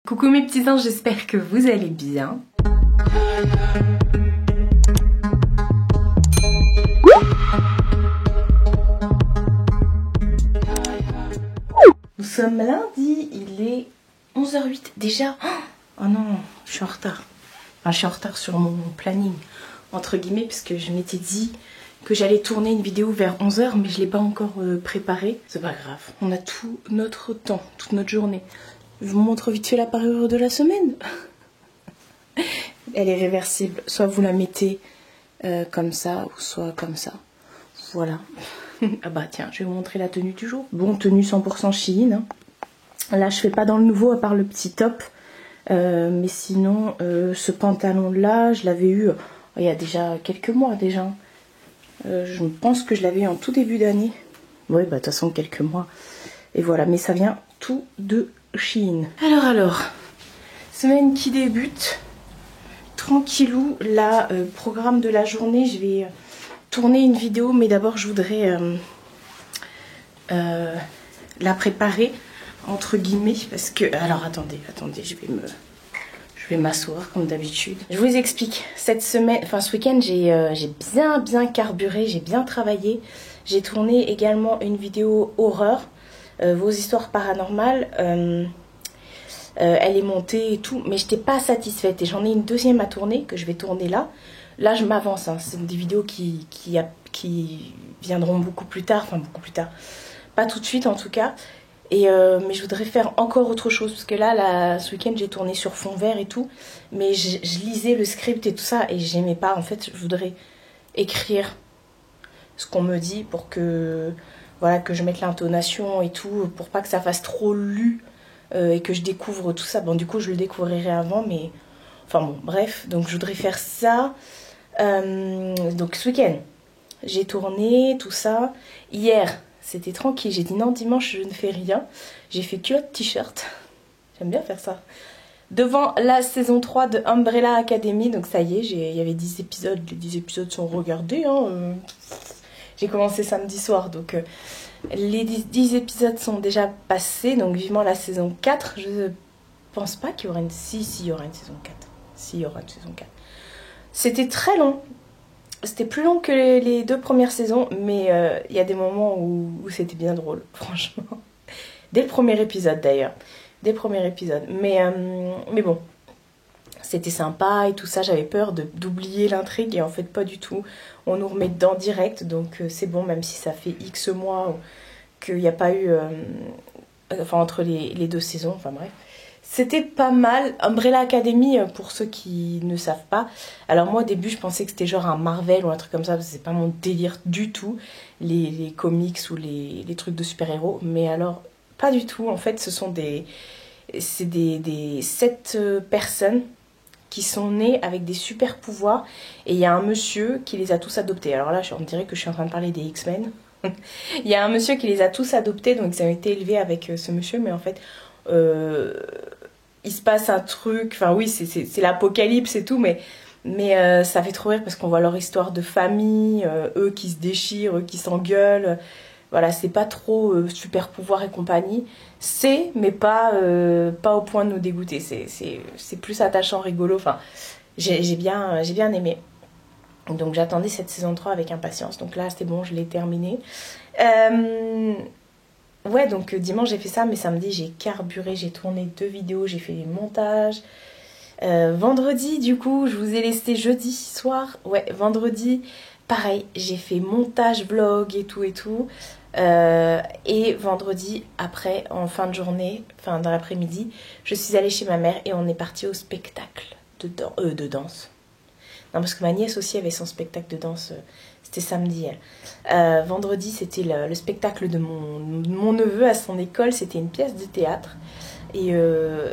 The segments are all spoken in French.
Coucou mes petits anges, j'espère que vous allez bien. Nous sommes lundi, il est 11h08 déjà. Oh non, je suis en retard. Enfin, je suis en retard sur mon planning, entre guillemets, puisque je m'étais dit que j'allais tourner une vidéo vers 11h, mais je ne l'ai pas encore préparée. C'est pas grave, on a tout notre temps, toute notre journée. Je vous montre vite fait la parure de la semaine. Elle est réversible. Soit vous la mettez comme ça, ou soit comme ça. Voilà. Ah bah tiens, je vais vous montrer la tenue du jour. Bon, tenue 100% Shein. Hein. Là, je fais pas dans le nouveau à part le petit top. Mais sinon, ce pantalon-là, je l'avais eu il y a déjà quelques mois déjà. Je pense que je l'avais eu en tout début d'année. Oui, bah de toute façon, quelques mois. Et voilà, mais ça vient tout de Shein. Alors, semaine qui débute, tranquillou, là, programme de la journée, je vais tourner une vidéo, mais d'abord je voudrais la préparer, entre guillemets, parce que, alors attendez, je vais m'asseoir comme d'habitude. Je vous explique, cette semaine, enfin ce week-end, j'ai bien carburé, j'ai bien travaillé, j'ai tourné également une vidéo horreur, vos histoires paranormales, elle est montée et tout, mais je n'étais pas satisfaite et j'en ai une deuxième à tourner que je vais tourner là. Là je m'avance, hein. C'est des vidéos qui viendront beaucoup plus tard, enfin beaucoup plus tard, pas tout de suite en tout cas. Et mais je voudrais faire encore autre chose parce que là ce week-end j'ai tourné sur fond vert et tout, mais je lisais le script et tout ça et j'aimais pas. En fait je voudrais écrire ce qu'on me dit pour que voilà, que je mette l'intonation et tout, pour pas que ça fasse trop lu et que je découvre tout ça. Bon, du coup, je le découvrirai avant, mais enfin bon, bref. Donc, je voudrais faire ça. Donc, ce week-end, j'ai tourné tout ça. Hier, c'était tranquille. J'ai dit non, dimanche, je ne fais rien. J'ai fait culotte t-shirt. J'aime bien faire ça. Devant la saison 3 de Umbrella Academy. Donc, ça y est, il y avait 10 épisodes. Les 10 épisodes sont regardés, hein. J'ai commencé samedi soir, donc les 10 épisodes sont déjà passés, donc vivement la saison 4. Je pense pas qu'il y aura une... Si, il y aura une saison 4. Si, il y aura une saison 4. C'était très long. C'était plus long que les deux premières saisons, mais il y a des moments où c'était bien drôle, franchement. Dès le premier épisode, d'ailleurs. Dès le premier épisode. Mais bon, c'était sympa et tout ça. J'avais peur d'oublier l'intrigue et en fait, pas du tout. On nous remet dedans direct, donc c'est bon, même si ça fait X mois qu'il n'y a pas eu... enfin, entre les deux saisons, enfin bref. C'était pas mal. Umbrella Academy, pour ceux qui ne savent pas. Alors moi, au début, je pensais que c'était genre un Marvel ou un truc comme ça, parce que c'est pas mon délire du tout, les comics ou les trucs de super-héros. Mais alors, pas du tout. En fait, ce sont c'est des 7 personnes qui sont nés avec des super pouvoirs et il y a un monsieur qui les a tous adoptés. Alors là, on dirait que je suis en train de parler des X-Men. Il y a un monsieur qui les a tous adoptés, donc ils ont été élevés avec ce monsieur, mais en fait, il se passe un truc, enfin oui, c'est l'apocalypse et tout, mais ça fait trop rire parce qu'on voit leur histoire de famille, eux qui se déchirent, eux qui s'engueulent. Voilà, c'est pas trop super pouvoir et compagnie. C'est, mais pas au point de nous dégoûter. C'est plus attachant, rigolo. Enfin, j'ai bien aimé. Donc j'attendais cette saison 3 avec impatience. Donc là, c'était bon, je l'ai terminée. Ouais, donc dimanche, j'ai fait ça. Mais samedi, j'ai carburé. J'ai tourné 2 vidéos. J'ai fait les montages. Vendredi, du coup, je vous ai laissé jeudi soir. Ouais, vendredi, pareil. J'ai fait montage, vlog et tout et tout. Et vendredi après, en fin de journée, enfin dans l'après-midi, je suis allée chez ma mère et on est parti au spectacle de danse. Non, parce que ma nièce aussi avait son spectacle de danse, c'était samedi. Vendredi, c'était le spectacle de mon neveu à son école, c'était une pièce de théâtre et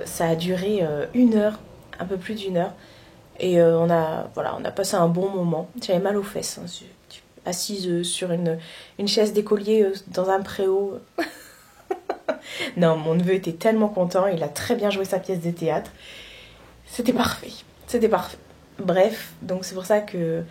ça a duré 1 heure, un peu plus d'1 heure. Et on a passé un bon moment. J'avais mal aux fesses, hein, assise sur une chaise d'écolier dans un préau. Non, mon neveu était tellement content, il a très bien joué sa pièce de théâtre. C'était parfait, c'était parfait. Bref, donc c'est pour ça que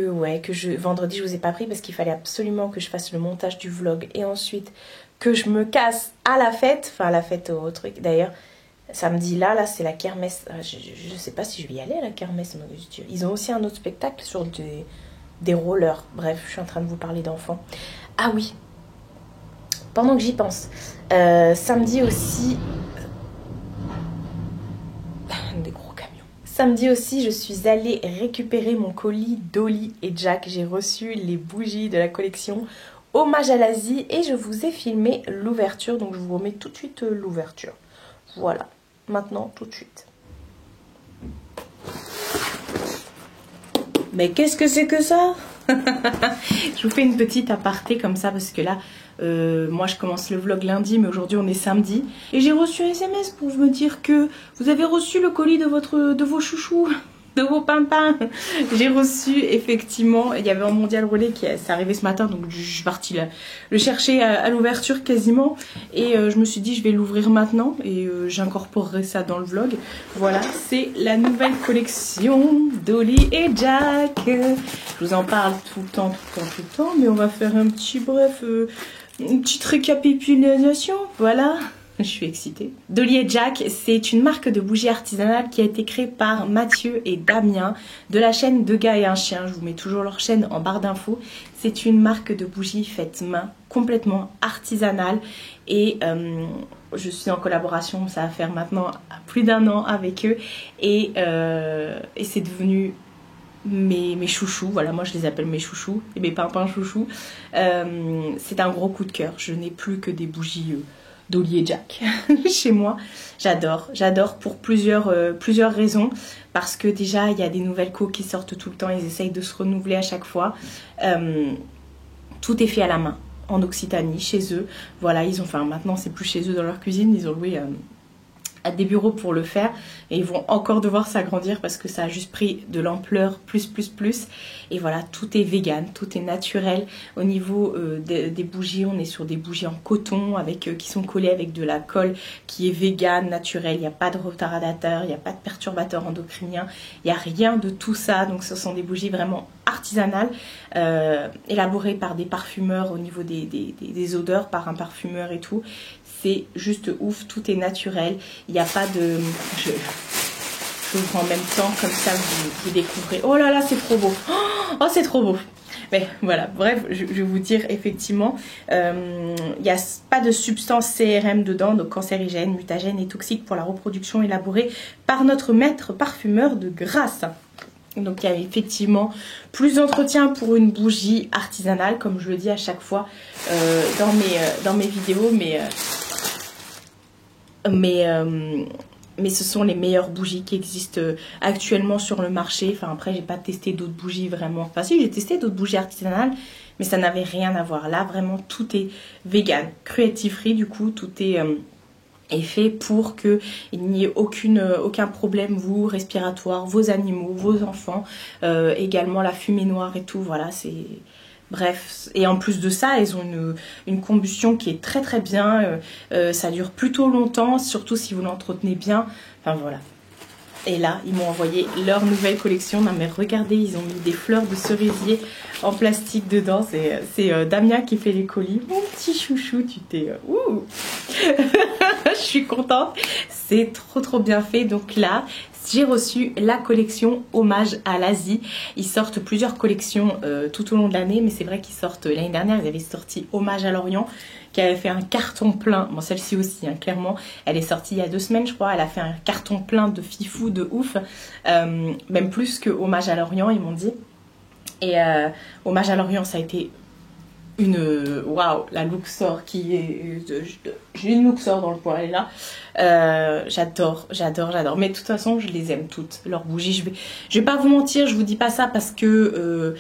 vendredi je vous ai pas pris parce qu'il fallait absolument que je fasse le montage du vlog et ensuite que je me casse à la fête, enfin à la fête au truc. D'ailleurs, samedi là c'est la kermesse. Je sais pas si je vais y aller à la kermesse. Ils ont aussi un autre spectacle sur des rollers. Bref, je suis en train de vous parler d'enfants. Ah oui, pendant que j'y pense, samedi aussi... Des gros camions. Samedi aussi, je suis allée récupérer mon colis Dolly et Jack. J'ai reçu les bougies de la collection Hommage à l'Asie et je vous ai filmé l'ouverture. Donc je vous remets tout de suite l'ouverture. Voilà, maintenant tout de suite. Mais qu'est-ce que c'est que ça? Je vous fais une petite aparté comme ça parce que là, moi je commence le vlog lundi, mais aujourd'hui on est samedi. Et j'ai reçu un SMS pour me dire que vous avez reçu le colis de vos chouchous, de vos pimpins. J'ai reçu effectivement, il y avait un mondial relais qui est arrivé ce matin, donc je suis partie le chercher à l'ouverture quasiment. Et je me suis dit je vais l'ouvrir maintenant et j'incorporerai ça dans le vlog. Voilà, c'est la nouvelle collection Dolly et Jack. Je vous en parle tout le temps, mais on va faire un petit bref, une petite récapitulation, voilà. Je suis excitée. Dolly et Jack, c'est une marque de bougies artisanales qui a été créée par Mathieu et Damien de la chaîne Deux gars et un chien. Je vous mets toujours leur chaîne en barre d'infos. C'est une marque de bougies faite main, complètement artisanale. Et je suis en collaboration, ça va faire maintenant plus d'1 an avec eux. Et c'est devenu... Mes chouchous, voilà, moi je les appelle mes chouchous et mes pimpins chouchous. C'est un gros coup de cœur. Je n'ai plus que des bougies Dolly et Jack chez moi. J'adore pour plusieurs raisons. Parce que déjà il y a des nouvelles co qui sortent tout le temps, ils essayent de se renouveler à chaque fois. Tout est fait à la main en Occitanie chez eux. Voilà, ils ont, enfin maintenant c'est plus chez eux dans leur cuisine, ils ont loué à des bureaux pour le faire et ils vont encore devoir s'agrandir parce que ça a juste pris de l'ampleur plus. Et voilà, tout est vegan, tout est naturel. Au niveau des bougies, on est sur des bougies en coton avec qui sont collées avec de la colle qui est vegan, naturelle. Il n'y a pas de retardateur, il n'y a pas de perturbateur endocrinien, il n'y a rien de tout ça. Donc ce sont des bougies vraiment artisanales, élaborées par des parfumeurs au niveau des odeurs, par un parfumeur et tout. C'est juste ouf, tout est naturel. Il n'y a pas de... Je vous en même temps, comme ça vous découvrez. Oh là là, c'est trop beau. Oh, c'est trop beau. Mais voilà, bref, je vais vous dire effectivement, il n'y a pas de substance CRM dedans, donc cancérigène, mutagène et toxique pour la reproduction, élaborée par notre maître parfumeur de Grasse. Donc il y a effectivement plus d'entretien pour une bougie artisanale, comme je le dis à chaque fois dans mes vidéos, mais ce sont les meilleures bougies qui existent actuellement sur le marché. Enfin après j'ai pas testé d'autres bougies vraiment. Enfin si, j'ai testé d'autres bougies artisanales, mais ça n'avait rien à voir. Là vraiment tout est vegan, cruelty free, du coup tout est fait pour qu'il n'y ait aucun problème, vous, respiratoire, vos animaux, vos enfants, également la fumée noire et tout, voilà, c'est... Bref, et en plus de ça, elles ont une combustion qui est très bien, ça dure plutôt longtemps, surtout si vous l'entretenez bien, enfin voilà. Et là, ils m'ont envoyé leur nouvelle collection. Non mais regardez, ils ont mis des fleurs de cerisier en plastique dedans. C'est Damien qui fait les colis. Mon petit chouchou, tu t'es... ouh. Je suis contente. C'est trop bien fait. Donc là, j'ai reçu la collection Hommage à l'Asie. Ils sortent plusieurs collections tout au long de l'année. Mais c'est vrai qu'ils sortent... L'année dernière, ils avaient sorti Hommage à l'Orient, qui avait fait un carton plein. Bon, celle-ci aussi, hein, clairement. Elle est sortie il y a 2 semaines, je crois. Elle a fait un carton plein de fifou, de ouf. Même plus que Hommage à l'Orient, ils m'ont dit. Et Hommage à l'Orient, ça a été une... Waouh, la Luxor qui est... J'ai une Luxor dans le poil, elle est là. J'adore. Mais de toute façon, je les aime toutes, leurs bougies. Je vais pas vous mentir, je vous dis pas ça parce que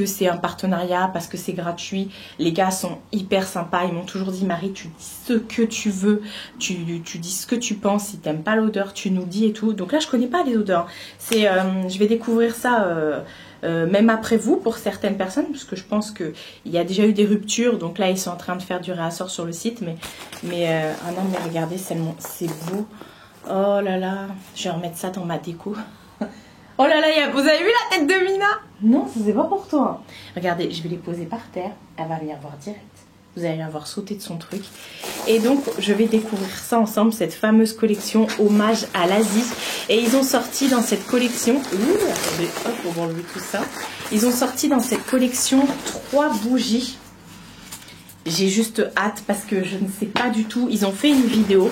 c'est un partenariat, parce que c'est gratuit. Les gars sont hyper sympas. Ils m'ont toujours dit, Marie, tu dis ce que tu veux, tu dis ce que tu penses. Si t'aimes pas l'odeur, tu nous dis et tout. Donc là, je connais pas les odeurs. Je vais découvrir ça... même après vous, pour certaines personnes, parce que je pense qu'il y a déjà eu des ruptures, donc là ils sont en train de faire du réassort sur le site, mais ah non, mais regardez, c'est beau. Oh là là, je vais remettre ça dans ma déco. Oh là là, vous avez vu la tête de Mina? Non, c'est pas pour toi. Regardez, je vais les poser par terre, elle va venir voir direct. Vous allez la voir sauter de son truc. Et donc, je vais découvrir ça ensemble, cette fameuse collection hommage à l'Asie. Et ils ont sorti dans cette collection... attendez, hop, on va enlever tout ça. Ils ont sorti dans cette collection 3 bougies. J'ai juste hâte parce que je ne sais pas du tout. Ils ont fait une vidéo.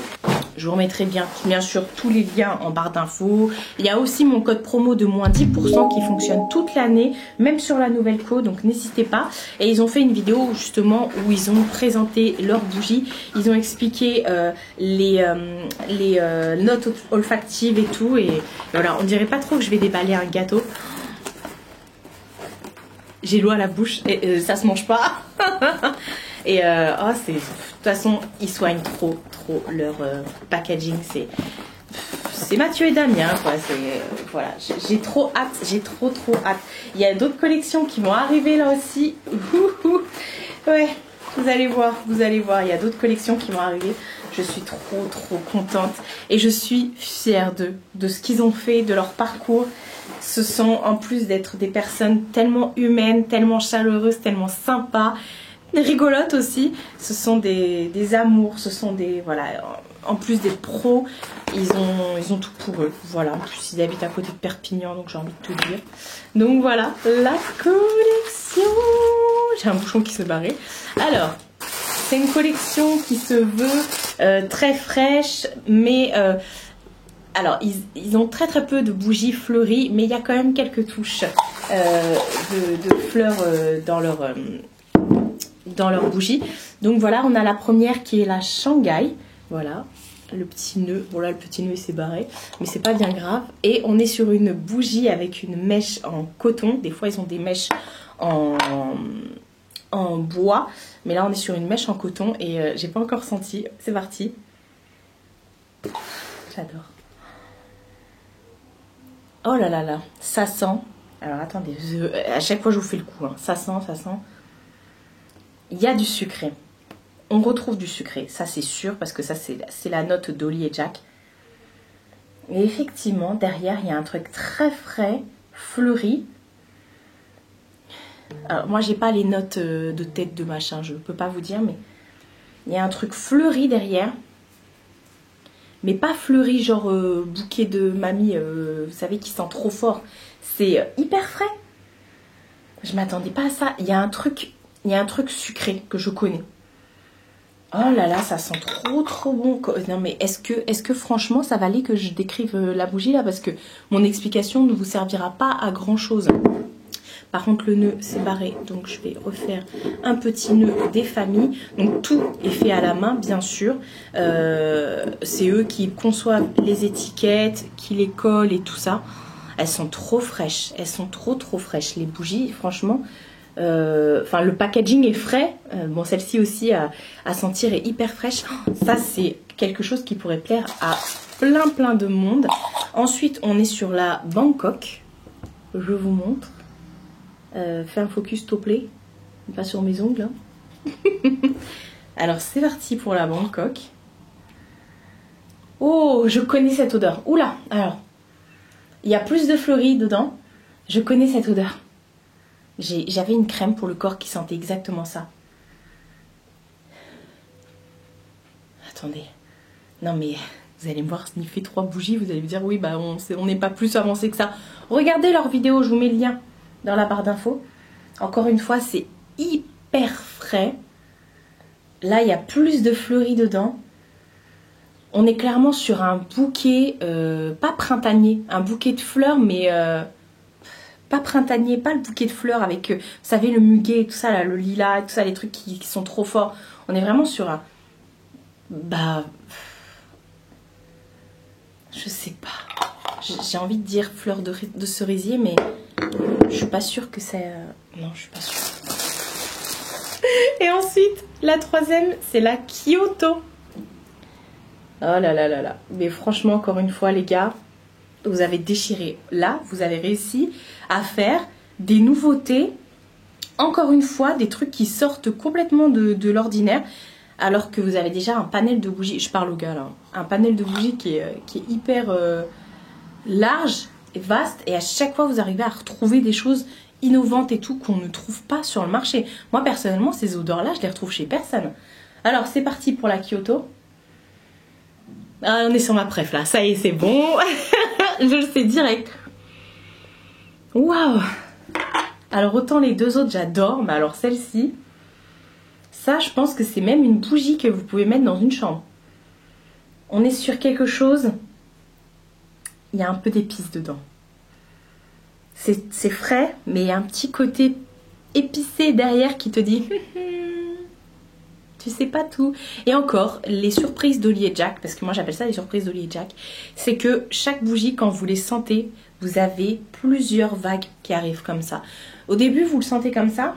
Je vous remettrai bien sûr tous les liens en barre d'infos. Il y a aussi mon code promo de moins 10% qui fonctionne toute l'année, même sur la nouvelle co, donc n'hésitez pas. Et ils ont fait une vidéo justement où ils ont présenté leurs bougies. Ils ont expliqué les notes olfactives et tout. Et voilà, on dirait pas trop que je vais déballer un gâteau. J'ai l'eau à la bouche et ça se mange pas. Et oh, de toute façon, ils soignent trop leur packaging. C'est Mathieu et Damien, quoi. Voilà, j'ai trop hâte, j'ai trop hâte. Il y a d'autres collections qui vont arriver là aussi. Ouais, vous allez voir, il y a d'autres collections qui vont arriver. Je suis trop contente et je suis fière de ce qu'ils ont fait, de leur parcours. Ce sont, en plus d'être des personnes tellement humaines, tellement chaleureuses, tellement sympas, rigolotes aussi, ce sont des amours, ce sont des, voilà, en plus des pros, ils ont tout pour eux, voilà. En plus ils habitent à côté de Perpignan, donc j'ai envie de te dire. Donc voilà, la collection. J'ai un bouchon qui se barrait. Alors, c'est une collection qui se veut très fraîche, mais alors ils ont très peu de bougies fleuries, mais il y a quand même quelques touches de fleurs dans leur bougie. Donc voilà, on a la première qui est la Shanghai. Voilà, le petit nœud. Bon là, le petit nœud il s'est barré, mais c'est pas bien grave. Et on est sur une bougie avec une mèche en coton. Des fois, ils ont des mèches en bois. Mais là, on est sur une mèche en coton et j'ai pas encore senti. C'est parti. J'adore. Oh là là là, ça sent. Alors attendez, à chaque fois je vous fais le coup. Hein. Ça sent. Il y a du sucré. On retrouve du sucré, ça c'est sûr, parce que ça c'est la note d'Olly et Jack. Et effectivement, derrière, il y a un truc très frais, fleuri. Alors moi, j'ai pas les notes de tête de machin, je peux pas vous dire, mais il y a un truc fleuri derrière. Mais pas fleuri, genre bouquet de mamie, vous savez, qui sent trop fort. C'est hyper frais. Je m'attendais pas à ça. Il y a un truc sucré que je connais. Oh là là, ça sent trop bon. Non mais est-ce que franchement ça valait que je décrive la bougie là, parce que mon explication ne vous servira pas à grand chose. Par contre le nœud s'est barré, donc je vais refaire un petit nœud des familles. Donc tout est fait à la main bien sûr. C'est eux qui conçoivent les étiquettes, qui les collent et tout ça. Elles sont trop fraîches, elles sont trop fraîches les bougies, franchement. Enfin le packaging est frais, bon celle-ci aussi à sentir est hyper fraîche. Ça c'est quelque chose qui pourrait plaire à plein de monde. Ensuite on est sur la Bangkok, je vous montre. Fais un focus s'il te plaît, pas sur mes ongles hein. Alors c'est parti pour la Bangkok. Oh, je connais cette odeur. Oula, alors il y a plus de fleuris dedans. Je connais cette odeur. J'avais une crème pour le corps qui sentait exactement ça. Attendez. Non mais vous allez me voir sniffer 3 bougies. Vous allez me dire oui bah on n'est pas plus avancé que ça. Regardez leur vidéo, je vous mets le lien dans la barre d'infos. Encore une fois, c'est hyper frais. Là, il y a plus de fleuris dedans. On est clairement sur un bouquet, pas printanier, un bouquet de fleurs, mais pas printanier, pas le bouquet de fleurs avec, vous savez, le muguet et tout ça, là, le lilas, tout ça, les trucs qui sont trop forts. On est vraiment sur un... Bah... Je sais pas. J'ai envie de dire fleur de cerisier, mais je suis pas sûre que c'est... Non, je suis pas sûre. Et ensuite, la troisième, c'est la Kyoto. Oh là là là là. Mais franchement, encore une fois, les gars, vous avez déchiré. Là, vous avez réussi à faire des nouveautés. Encore une fois, des trucs qui sortent complètement de l'ordinaire. Alors que vous avez déjà un panel de bougies. Je parle au gars là. Un panel de bougies qui est hyper large et vaste. Et à chaque fois, vous arrivez à retrouver des choses innovantes et tout qu'on ne trouve pas sur le marché. Moi, personnellement, ces odeurs-là, je les retrouve chez personne. Alors, c'est parti pour la Kyoto. Ah, on est sur ma préf là, ça y est, c'est bon. Je le sais direct. Waouh! Alors, autant les deux autres, j'adore, mais alors celle-ci, ça, je pense que c'est même une bougie que vous pouvez mettre dans une chambre. On est sur quelque chose, il y a un peu d'épices dedans. C'est frais, mais il y a un petit côté épicé derrière qui te dit tu sais pas tout. Et encore, les surprises d'Olly & Jack, parce que moi j'appelle ça les surprises d'Olly & Jack, c'est que chaque bougie, quand vous les sentez, vous avez plusieurs vagues qui arrivent comme ça. Au début, vous le sentez comme ça,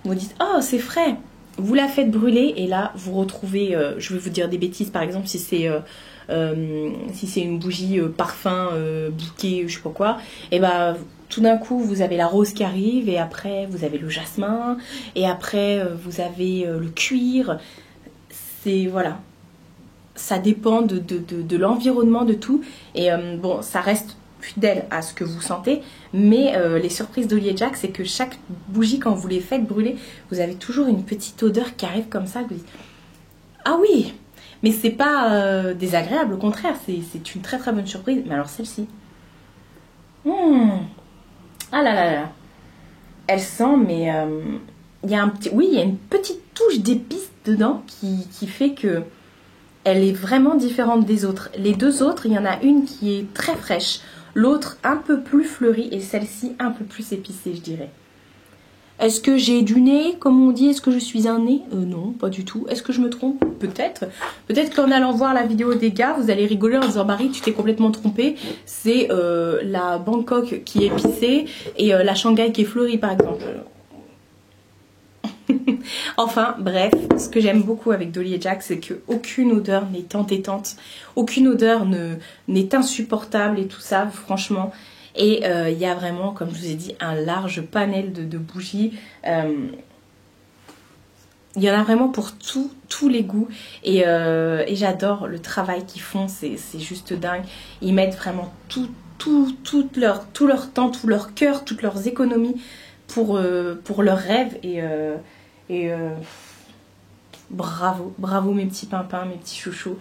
vous dites oh c'est frais. Vous la faites brûler et là vous retrouvez, je vais vous dire des bêtises, par exemple si c'est une bougie parfum, bouquet, je sais pas quoi, et bah tout d'un coup vous avez la rose qui arrive et après vous avez le jasmin et après vous avez le cuir. C'est voilà, ça dépend de l'environnement, de tout. Et bon, ça reste fidèle à ce que vous sentez, mais les surprises d'Olly & Jack, c'est que chaque bougie, quand vous les faites brûler, vous avez toujours une petite odeur qui arrive comme ça, que vous dites ah oui, mais c'est pas désagréable, au contraire, c'est une très très bonne surprise. Mais alors celle-ci, ah là là là, elle sent, mais il y a un petit, oui, il y a une petite touche d'épices dedans qui fait que elle est vraiment différente des autres. Les deux autres, il y en a une qui est très fraîche, l'autre un peu plus fleurie et celle-ci un peu plus épicée, je dirais. Est-ce que j'ai du nez, comme on dit? Est-ce que je suis un nez? Non, pas du tout. Est-ce que je me trompe? Peut-être. Peut-être qu'en allant voir la vidéo des gars, vous allez rigoler en disant Marie, tu t'es complètement trompée. C'est la Bangkok qui est épicée et la Shanghai qui est fleurie, par exemple. Enfin, bref, ce que j'aime beaucoup avec Dolly & Jack, c'est qu'aucune odeur n'est entêtante, aucune odeur n'est insupportable et tout ça, franchement. Et il y a vraiment, comme je vous ai dit, un large panel de bougies. Il y en a vraiment pour tous les goûts. Et j'adore le travail qu'ils font, c'est juste dingue. Ils mettent vraiment tout leur temps, tout leur cœur, toutes leurs économies pour leurs rêves. Et bravo mes petits pimpins, mes petits chouchous.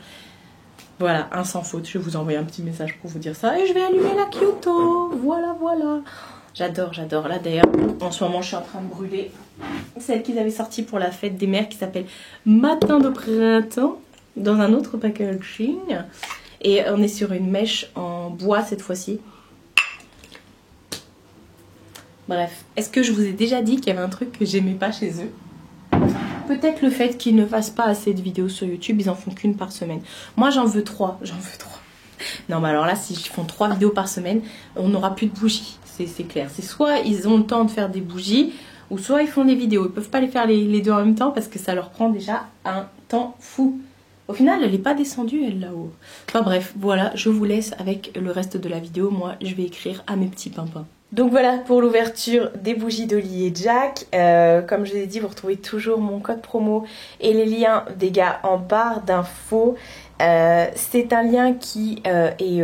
Voilà, un sans faute. Je vais vous envoyer un petit message pour vous dire ça. Et je vais allumer la Kyoto. Voilà. J'adore. Là d'ailleurs, en ce moment, je suis en train de brûler celle qu'ils avaient sortie pour la fête des mères qui s'appelle Matin de printemps dans un autre packaging. Et on est sur une mèche en bois cette fois-ci. Bref, est-ce que je vous ai déjà dit qu'il y avait un truc que j'aimais pas chez eux? Peut-être le fait qu'ils ne fassent pas assez de vidéos sur YouTube, ils en font qu'une par semaine. Moi j'en veux 3, Non mais alors là, si ils font 3 vidéos par semaine, on n'aura plus de bougies, c'est clair. C'est soit ils ont le temps de faire des bougies, ou soit ils font des vidéos. Ils peuvent pas les faire les deux en même temps parce que ça leur prend déjà un temps fou. Au final, elle n'est pas descendue, elle, là-haut. Enfin bref, voilà, je vous laisse avec le reste de la vidéo. Moi, je vais écrire à mes petits pimpins. Donc voilà pour l'ouverture des bougies d'Olly & Jack. Comme je l'ai dit, vous retrouvez toujours mon code promo et les liens des gars en barre d'infos. C'est un lien qui est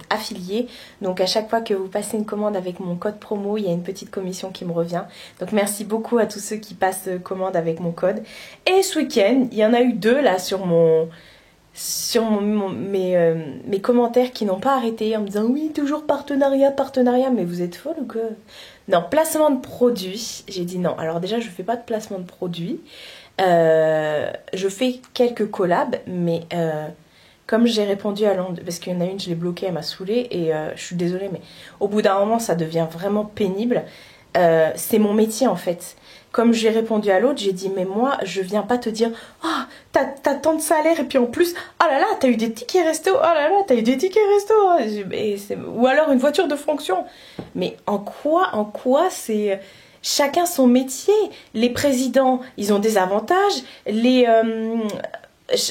affilié. Donc à chaque fois que vous passez une commande avec mon code promo, il y a une petite commission qui me revient. Donc merci beaucoup à tous ceux qui passent commande avec mon code. Et ce week-end, il y en a eu 2 là sur mes commentaires qui n'ont pas arrêté en me disant oui toujours partenariat, mais vous êtes folle ou quoi? Non, placement de produits, j'ai dit non. Alors déjà je fais pas de placement de produits, je fais quelques collabs, mais comme j'ai répondu à Londres, parce qu'il y en a une je l'ai bloquée, elle m'a saoulée et je suis désolée, mais au bout d'un moment ça devient vraiment pénible. C'est mon métier en fait. Comme j'ai répondu à l'autre, j'ai dit mais moi je viens pas te dire ah t'as tant de salaire et puis en plus oh là là t'as eu des tickets resto, oh là là t'as eu des tickets resto, ou alors une voiture de fonction. Mais en quoi c'est chacun son métier. Les présidents ils ont des avantages,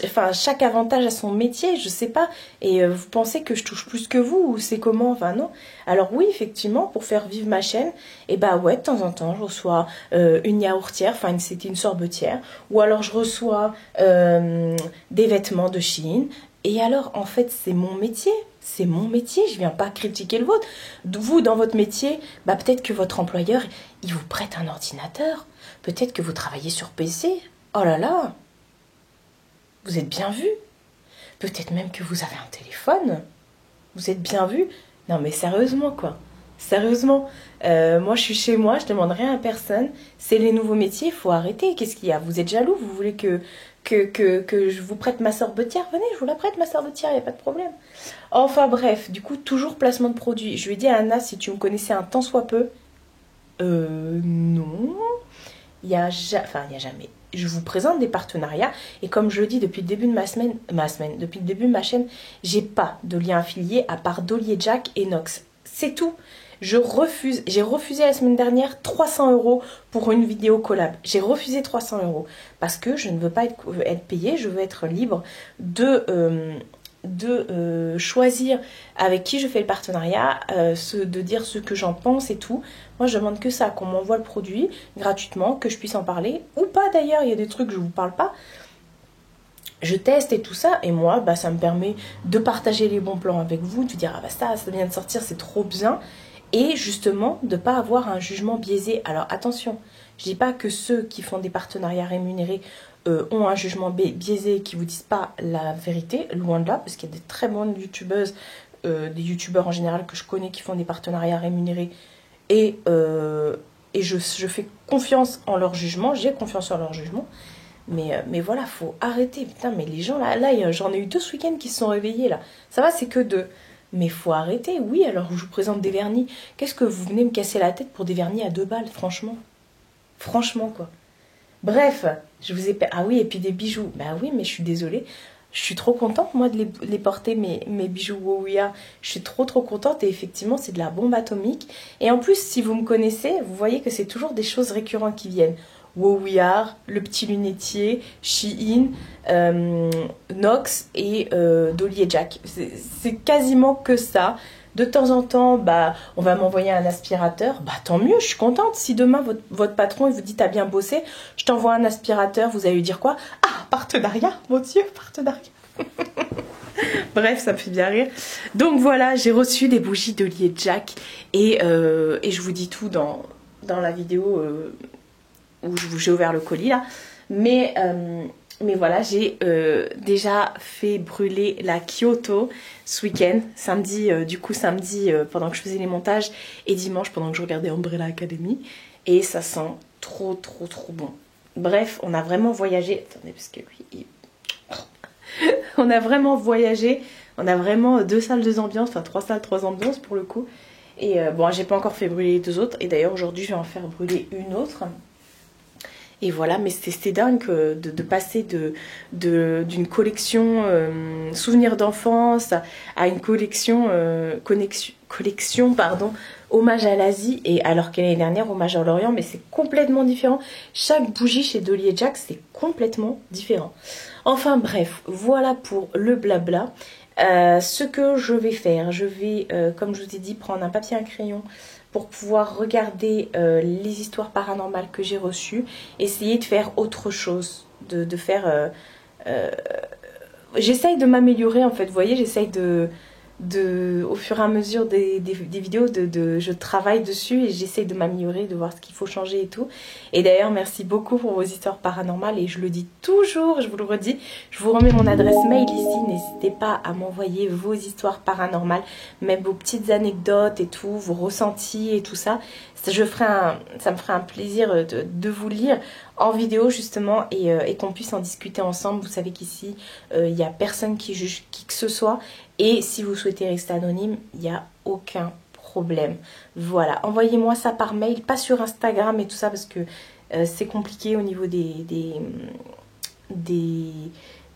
enfin chaque avantage a son métier, je sais pas. Et vous pensez que je touche plus que vous ou c'est comment? Enfin non. Alors oui effectivement pour faire vivre ma chaîne, et bah ouais de temps en temps je reçois une yaourtière, enfin c'était une sorbetière, ou alors je reçois des vêtements de Chine. Et alors en fait c'est mon métier. C'est mon métier, je viens pas critiquer le vôtre. Vous, dans votre métier, bah peut-être que votre employeur, il vous prête un ordinateur. Peut-être que vous travaillez sur PC. Oh là là, vous êtes bien vu. Peut-être même que vous avez un téléphone. Vous êtes bien vu. Non mais sérieusement quoi. Sérieusement. Moi je suis chez moi, je demande rien à personne. C'est les nouveaux métiers, il faut arrêter. Qu'est-ce qu'il y a? Vous êtes jaloux? Vous voulez que je vous prête ma sorbetière? Venez, je vous la prête ma sorbetière, il n'y a pas de problème. Enfin bref, du coup, toujours placement de produit. Je lui ai dit à Anna, si tu me connaissais un tant soit peu, non, il y a jamais. Je vous présente des partenariats et comme je le dis depuis le début de depuis le début de ma chaîne, j'ai pas de lien affilié à part Dolly & Jack et Nox. C'est tout. J'ai refusé la semaine dernière 300 € pour une vidéo collab. J'ai refusé 300 € parce que je ne veux pas être payée, je veux être libre de choisir avec qui je fais le partenariat, de dire ce que j'en pense et tout. Moi je demande que ça, qu'on m'envoie le produit gratuitement, que je puisse en parler ou pas d'ailleurs, il y a des trucs que je ne vous parle pas. Je teste et tout ça, et moi, bah, ça me permet de partager les bons plans avec vous, de dire, ah bah ça vient de sortir, c'est trop bien, et justement, de ne pas avoir un jugement biaisé. Alors attention, je dis pas que ceux qui font des partenariats rémunérés ont un jugement biaisé et qui vous disent pas la vérité, loin de là, parce qu'il y a des très bonnes youtubeuses, des youtubeurs en général que je connais qui font des partenariats rémunérés, et je fais confiance en leur jugement, j'ai confiance en leur jugement. Mais voilà, faut arrêter. Putain, mais les gens, là j'en ai eu 2 ce week-end qui se sont réveillés, là. Ça va, c'est que 2. Mais faut arrêter. Oui, alors je vous présente des vernis. Qu'est-ce que vous venez me casser la tête pour des vernis à 2 balles, franchement? Franchement, quoi. Bref, je vous ai... Ah oui, et puis des bijoux. Bah oui, mais je suis désolée. Je suis trop contente, moi, de les porter, mes bijoux Wowia. Je suis trop contente et effectivement, c'est de la bombe atomique. Et en plus, si vous me connaissez, vous voyez que c'est toujours des choses récurrentes qui viennent. Wowia, le petit lunetier, Shein, Nox et Dolly & Jack. C'est quasiment que ça. De temps en temps, bah, on va m'envoyer un aspirateur. Bah, tant mieux, je suis contente. Si demain, votre patron il vous dit « t'as bien bossé », je t'envoie un aspirateur, vous allez lui dire quoi? Ah, partenariat, mon Dieu, partenariat. Bref, ça me fait bien rire. Donc voilà, j'ai reçu des bougies Dolly & Jack et je vous dis tout dans la vidéo où j'ai ouvert le colis là. Mais voilà, j'ai déjà fait brûler la Kyoto ce week-end, samedi, pendant que je faisais les montages, et dimanche pendant que je regardais Umbrella Academy, et ça sent trop bon. Bref, on a vraiment voyagé. Attendez, parce que lui, on a vraiment voyagé. On a vraiment 2 salles, 2 ambiances, enfin 3 salles, 3 ambiances pour le coup. Et bon, j'ai pas encore fait brûler les 2 autres, et d'ailleurs aujourd'hui je vais en faire brûler une autre. Et voilà, mais c'était dingue de passer d'une collection souvenirs d'enfance à une collection, hommage à l'Asie, et alors que l'année dernière, hommage à l'Orient, mais c'est complètement différent. Chaque bougie chez Dolly & Jack, c'est complètement différent. Enfin bref, voilà pour le blabla. Ce que je vais faire, je vais, comme je vous ai dit, prendre un papier et un crayon pour pouvoir regarder les histoires paranormales que j'ai reçues, essayer de faire autre chose, de faire... j'essaye de m'améliorer en fait, vous voyez, j'essaye au fur et à mesure des vidéos, je travaille dessus et j'essaye de m'améliorer, de voir ce qu'il faut changer et tout. Et d'ailleurs, merci beaucoup pour vos histoires paranormales, et je le dis toujours, je vous le redis, je vous remets mon adresse mail ici, n'hésitez pas à m'envoyer vos histoires paranormales, même vos petites anecdotes et tout, vos ressentis et tout ça. Ça me ferait un plaisir de vous lire en vidéo justement, et qu'on puisse en discuter ensemble. Vous savez qu'ici, il n'y a personne qui juge qui que ce soit. Et si vous souhaitez rester anonyme, il n'y a aucun problème. Voilà, envoyez-moi ça par mail, pas sur Instagram et tout ça, parce que c'est compliqué au niveau des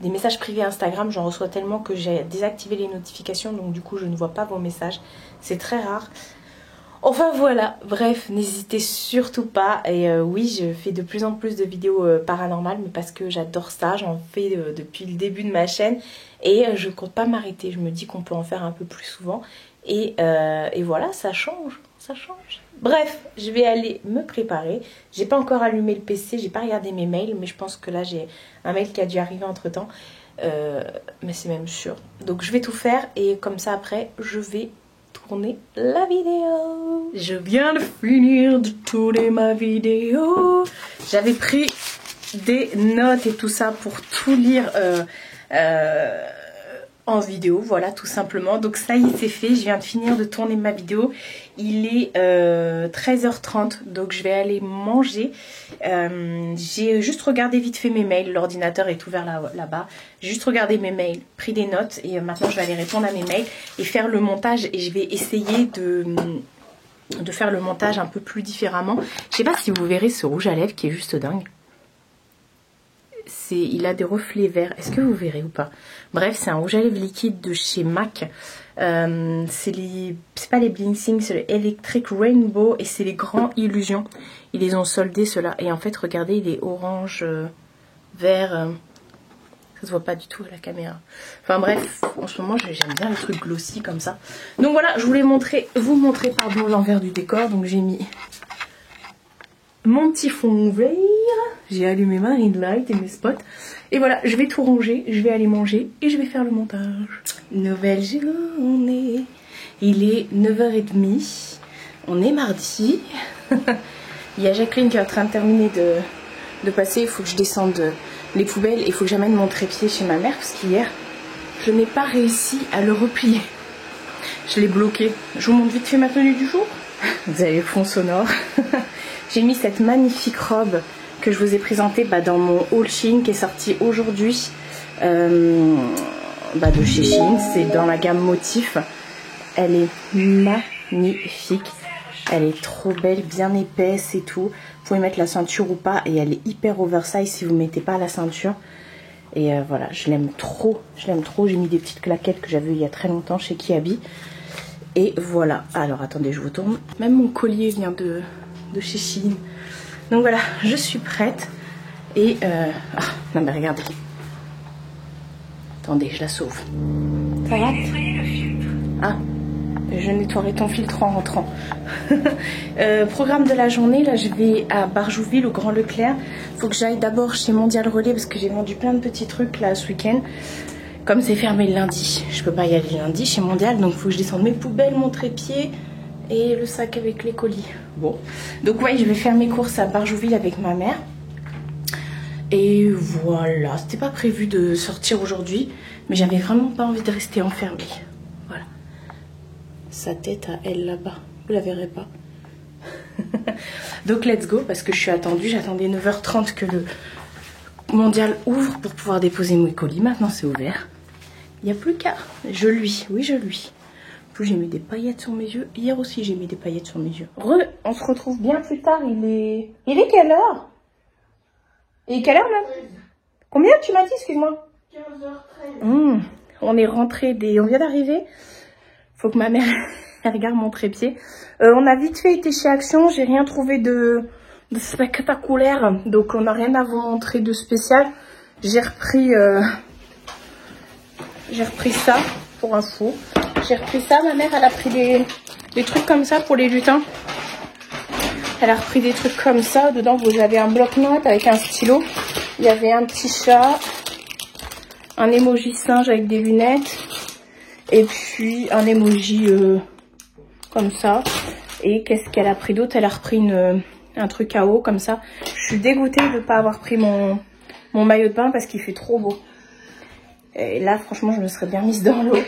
messages privés Instagram. J'en reçois tellement que j'ai désactivé les notifications, donc du coup je ne vois pas vos messages. C'est très rare. Enfin voilà, bref, n'hésitez surtout pas. Et oui, je fais de plus en plus de vidéos paranormales, mais parce que j'adore ça, j'en fais depuis le début de ma chaîne, et je compte pas m'arrêter. Je me dis qu'on peut en faire un peu plus souvent, et voilà, ça change, ça change. Bref, je vais aller me préparer. J'ai pas encore allumé le PC, j'ai pas regardé mes mails, mais je pense que là j'ai un mail qui a dû arriver entre temps. Mais c'est même sûr. Donc je vais tout faire et comme ça après je vais tourner la vidéo. Je viens de finir de tourner ma vidéo. J'avais pris des notes et tout ça pour tout lire en vidéo, voilà, tout simplement. Donc ça y est, c'est fait, je viens de finir de tourner ma vidéo. Il est 13h30, donc je vais aller manger. J'ai juste regardé vite fait mes mails, l'ordinateur est ouvert là-bas. J'ai juste regardé mes mails, pris des notes et maintenant je vais aller répondre à mes mails et faire le montage. Et je vais essayer de faire le montage un peu plus différemment. Je sais pas si vous verrez ce rouge à lèvres qui est juste dingue. Il a des reflets verts. Est-ce que vous verrez ou pas? Bref, c'est un rouge à lèvres liquide de chez MAC. C'est pas les Blinksing, c'est le Electric Rainbow et c'est les grands Illusions. Ils les ont soldés ceux-là. Et en fait, regardez, il est orange, vert. Ça se voit pas du tout à la caméra. Enfin bref, en ce moment, j'aime bien les trucs glossy comme ça. Donc voilà, je voulais vous montrer pardon, l'envers du décor. Donc j'ai mis mon petit fond vert. J'ai allumé ma ring light et mes spots. Et voilà, je vais tout ranger, je vais aller manger et je vais faire le montage. Nouvelle journée. Il est 9h30. On est mardi. Il y a Jacqueline qui est en train de terminer de passer. Il faut que je descende les poubelles et il faut que j'amène mon trépied chez ma mère parce qu'hier, je n'ai pas réussi à le replier. Je l'ai bloqué. Je vous montre vite fait ma tenue du jour. Vous avez le fond sonore. J'ai mis cette magnifique robe que je vous ai présentée dans mon haul Shein qui est sorti aujourd'hui de chez Shein. C'est dans la gamme motif. Elle est magnifique. Elle est trop belle, bien épaisse et tout. Vous pouvez mettre la ceinture ou pas. Et elle est hyper oversize si vous ne mettez pas la ceinture. Et voilà, je l'aime trop. Je l'aime trop. J'ai mis des petites claquettes que j'avais il y a très longtemps chez Kiabi. Et voilà. Alors attendez, je vous tourne. Même mon collier vient de chez Shein. Donc voilà, je suis prête. Et ah, non mais regardez. Attendez, je la sauve. Ça va? Ah, je nettoierai ton filtre en rentrant. Programme de la journée, là je vais à Barjouville au Grand Leclerc. Faut que j'aille d'abord chez Mondial Relais parce que j'ai vendu plein de petits trucs là ce week-end. Comme c'est fermé le lundi, je peux pas y aller lundi chez Mondial, donc faut que je descende mes poubelles, mon trépied et le sac avec les colis. Bon, donc ouais, je vais faire mes courses à Barjouville avec ma mère. Et voilà, c'était pas prévu de sortir aujourd'hui, mais j'avais vraiment pas envie de rester enfermée. Voilà. Sa tête à elle là-bas, vous la verrez pas. Donc let's go, parce que je suis attendue, j'attendais 9h30 que le Mondial ouvre pour pouvoir déposer mes colis. Maintenant c'est ouvert. Il n'y a plus qu'à. Je lui, oui je lui. En plus j'ai mis des paillettes sur mes yeux. Hier aussi j'ai mis des paillettes sur mes yeux. On se retrouve bien plus tard. Il est quelle heure? Et quelle heure là? Combien tu m'as dit, excuse-moi? 15h13. On est rentré on vient d'arriver. Faut que ma mère regarde mon trépied. On a vite fait été chez Action. J'ai rien trouvé de spectaculaire. Donc on n'a rien à vous montrer de spécial. J'ai repris ça pour info. J'ai repris ça. Ma mère elle a pris des trucs comme ça pour les lutins. Elle a repris des trucs comme ça. Dedans, vous avez un bloc-notes avec un stylo. Il y avait un petit chat. Un emoji singe avec des lunettes. Et puis, un emoji comme ça. Et qu'est-ce qu'elle a pris d'autre? Elle a repris un truc à eau comme ça. Je suis dégoûtée de ne pas avoir pris mon maillot de bain parce qu'il fait trop beau. Et là, franchement, je me serais bien mise dans l'eau.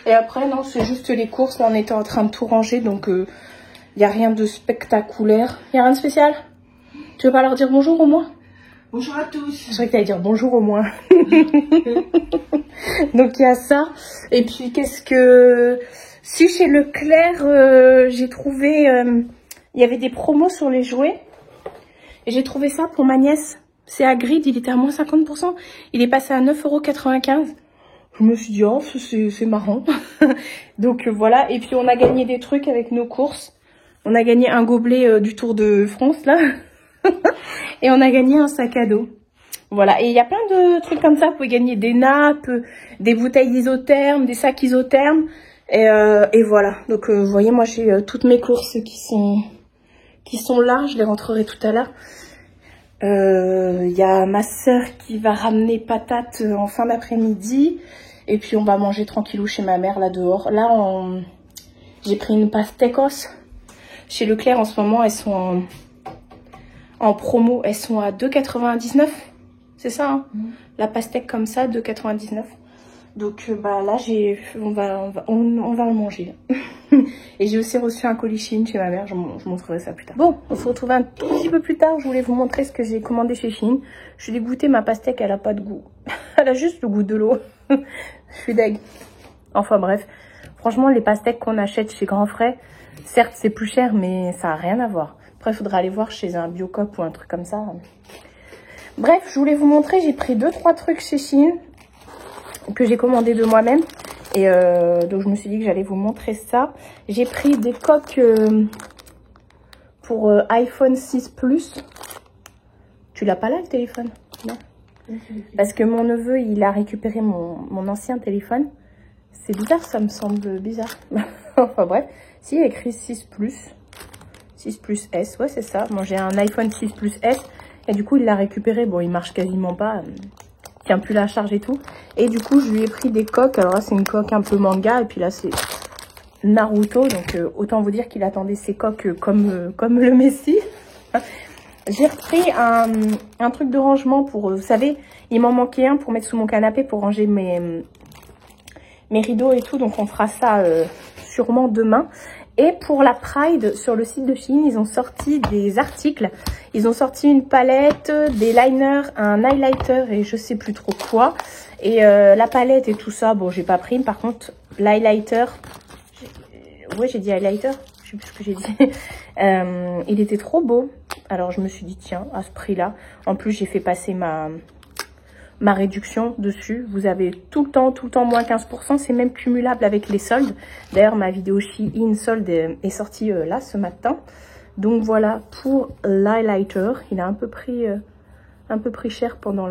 Et après, non, c'est juste les courses. Là, on était en train de tout ranger. Donc... il n'y a rien de spectaculaire. Il n'y a rien de spécial? Tu veux pas leur dire bonjour au moins? Bonjour à tous. Je croyais que tu allais dire bonjour au moins. Donc il y a ça. Et puis qu'est-ce que... Si chez Leclerc, j'ai trouvé... il y avait des promos sur les jouets. Et j'ai trouvé ça pour ma nièce. C'est à Grid, il était à moins 50%. Il est passé à 9,95 €. Je me suis dit, oh, c'est marrant. Donc voilà. Et puis on a gagné des trucs avec nos courses. On a gagné un gobelet du Tour de France, là. Et on a gagné un sac à dos. Voilà. Et il y a plein de trucs comme ça. Vous pouvez gagner des nappes, des bouteilles isothermes, des sacs isothermes. Et voilà. Donc, vous voyez, moi, j'ai toutes mes courses qui sont là. Je les rentrerai tout à l'heure. Il y a ma soeur qui va ramener patates en fin d'après-midi. Et puis on va manger tranquillou chez ma mère là dehors. Là, j'ai pris une pastèque chez Leclerc en ce moment. Elles sont en promo. Elles sont à 2,99 €. C'est ça, hein, la pastèque comme ça, 2,99 €. Donc bah là, on va le manger. Et j'ai aussi reçu un colis Shein chez ma mère. Je montrerai ça plus tard. Bon, on se retrouve un tout petit peu plus tard. Je voulais vous montrer ce que j'ai commandé chez Shein. Je suis dégoûtée, ma pastèque, elle a pas de goût. Elle a juste le goût de l'eau. Je suis deg. Enfin bref. Franchement, les pastèques qu'on achète chez Grand Frais, certes c'est plus cher, mais ça n'a rien à voir. Après, il faudra aller voir chez un Biocop ou un truc comme ça. Bref, je voulais vous montrer, j'ai pris 2-3 trucs chez Shein que j'ai commandé de moi-même. Et donc je me suis dit que j'allais vous montrer ça. J'ai pris des coques pour iPhone 6 Plus. Tu l'as pas là le téléphone? Non. Parce que mon neveu, il a récupéré mon ancien téléphone. C'est bizarre, ça me semble bizarre. Enfin bref, si, il y a écrit 6 Plus. 6 Plus S, ouais c'est ça. Moi j'ai un iPhone 6 Plus S. Et du coup il l'a récupéré. Bon, il marche quasiment pas. Il tient plus la charge et tout. Et du coup je lui ai pris des coques. Alors là c'est une coque un peu manga. Et puis là c'est Naruto. Donc autant vous dire qu'il attendait ses coques comme le Messi. J'ai repris un truc de rangement pour, vous savez, il m'en manquait un pour mettre sous mon canapé pour ranger mes rideaux et tout. Donc on fera ça sûrement demain. Et pour la Pride, sur le site de Shein, ils ont sorti des articles. Ils ont sorti une palette, des liners, un highlighter et je sais plus trop quoi. Et la palette et tout ça, bon j'ai pas pris. Par contre, l'highlighter, ouais j'ai dit highlighter, je sais plus ce que j'ai dit. Il était trop beau. Alors je me suis dit tiens, à ce prix là, en plus j'ai fait passer ma réduction dessus. Vous avez tout le temps moins 15%, c'est même cumulable avec les soldes. D'ailleurs ma vidéo Shein solde est sortie là ce matin. Donc voilà pour l'highlighter, il a un peu pris cher pendant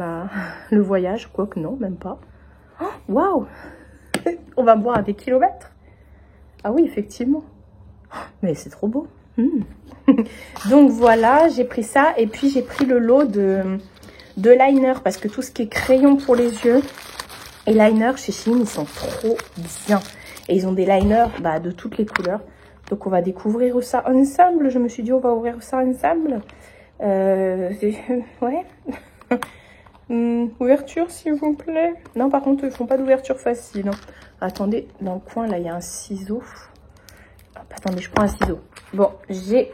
le voyage, quoique non, même pas. Waouh. On va boire à des kilomètres. Ah oui, effectivement. Mais c'est trop beau. Donc voilà, j'ai pris ça et puis j'ai pris le lot de liner parce que tout ce qui est crayon pour les yeux et liner chez Shein, ils sont trop bien. Et ils ont des liners de toutes les couleurs. Donc on va découvrir ça ensemble. Je me suis dit on va ouvrir ça ensemble. Ouais. Ouverture s'il vous plaît. Non par contre ils font pas d'ouverture facile. Hein. Attendez, dans le coin là il y a un ciseau. Hop, attendez, je prends un ciseau. Bon, j'ai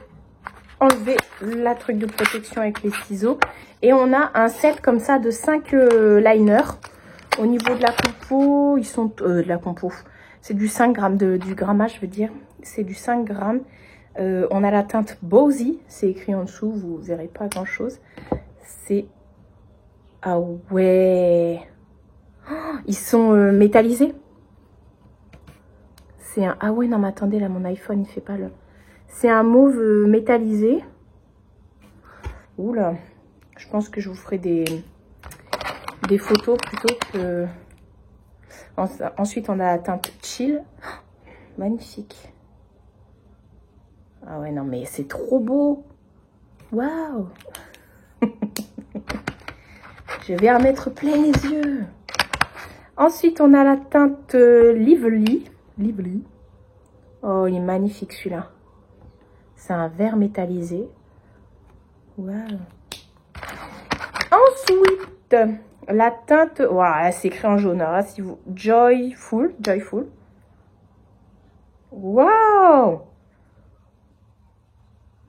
enlevé la truc de protection avec les ciseaux. Et on a un set comme ça de 5 liners. Au niveau de la compo, ils sont... de la compo. C'est du 5 grammes, du grammage, je veux dire. C'est du 5 grammes. On a la teinte Bowsy. C'est écrit en dessous, vous verrez pas grand chose. C'est... Ah ouais. Oh, ils sont métallisés. C'est un... Ah ouais, non mais attendez, là mon iPhone il fait pas le... C'est un mauve métallisé. Oula. Je pense que je vous ferai des photos plutôt que... Ensuite on a la teinte Chill. Magnifique. Ah ouais, non mais c'est trop beau. Waouh. Je vais en mettre plein les yeux. Ensuite on a la teinte Lively. Lively. Oh, il est magnifique celui-là. C'est un verre métallisé. Waouh. Ensuite, la teinte... Waouh, c'est écrit en jaune. Hein, si vous... Joyful. Waouh.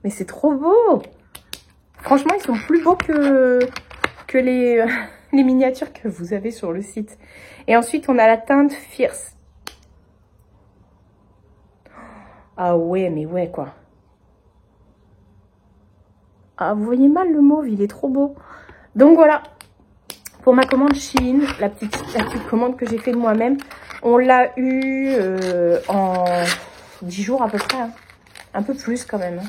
Mais c'est trop beau. Franchement, ils sont plus beaux que les miniatures que vous avez sur le site. Et ensuite, on a la teinte Fierce. Ah ouais, mais ouais, quoi. Ah, vous voyez mal le mauve, il est trop beau. Donc voilà, pour ma commande Shein, la petite commande que j'ai fait de moi-même, on l'a eu en 10 jours à peu près. Hein. Un peu plus quand même. Hein.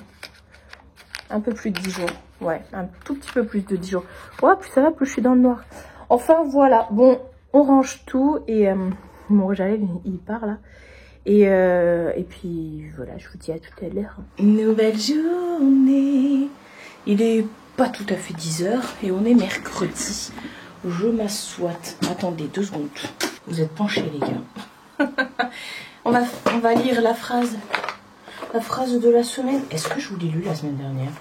Un peu plus de 10 jours. Ouais, un tout petit peu plus de 10 jours. Ouais, plus ça va, plus je suis dans le noir. Enfin, voilà. Bon, on range tout et mon rouge à lèvres, il part là. Et puis voilà, je vous dis à tout à l'heure. Nouvelle journée. Il est pas tout à fait 10 h et on est mercredi. Je m'assois. Attendez 2 secondes. Vous êtes penchés les gars. on va lire la phrase. La phrase de la semaine. Est-ce que je vous l'ai lu la semaine dernière?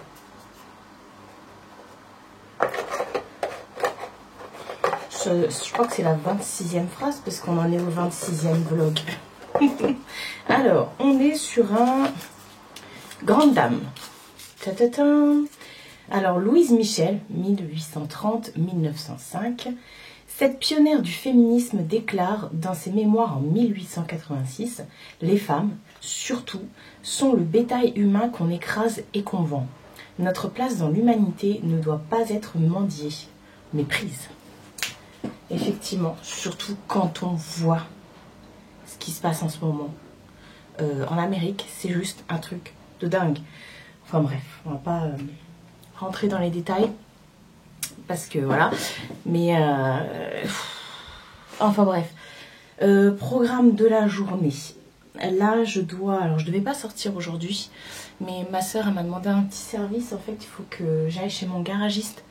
Je crois que c'est la 26e phrase parce qu'on en est au 26e vlog. Alors, on est sur un grande dame. Ta-ta-ta. Alors, Louise Michel, 1830-1905, cette pionnière du féminisme déclare dans ses mémoires en 1886 « Les femmes, surtout, sont le bétail humain qu'on écrase et qu'on vend. Notre place dans l'humanité ne doit pas être mendiée, mais prise. » Effectivement, surtout quand on voit ce qui se passe en ce moment. En Amérique, c'est juste un truc de dingue. Enfin bref, on va pas rentrer dans les détails. Parce que voilà. Mais enfin bref. Programme de la journée. Là, je devais pas sortir aujourd'hui. Mais ma soeur m'a demandé un petit service. En fait, il faut que j'aille chez mon garagiste.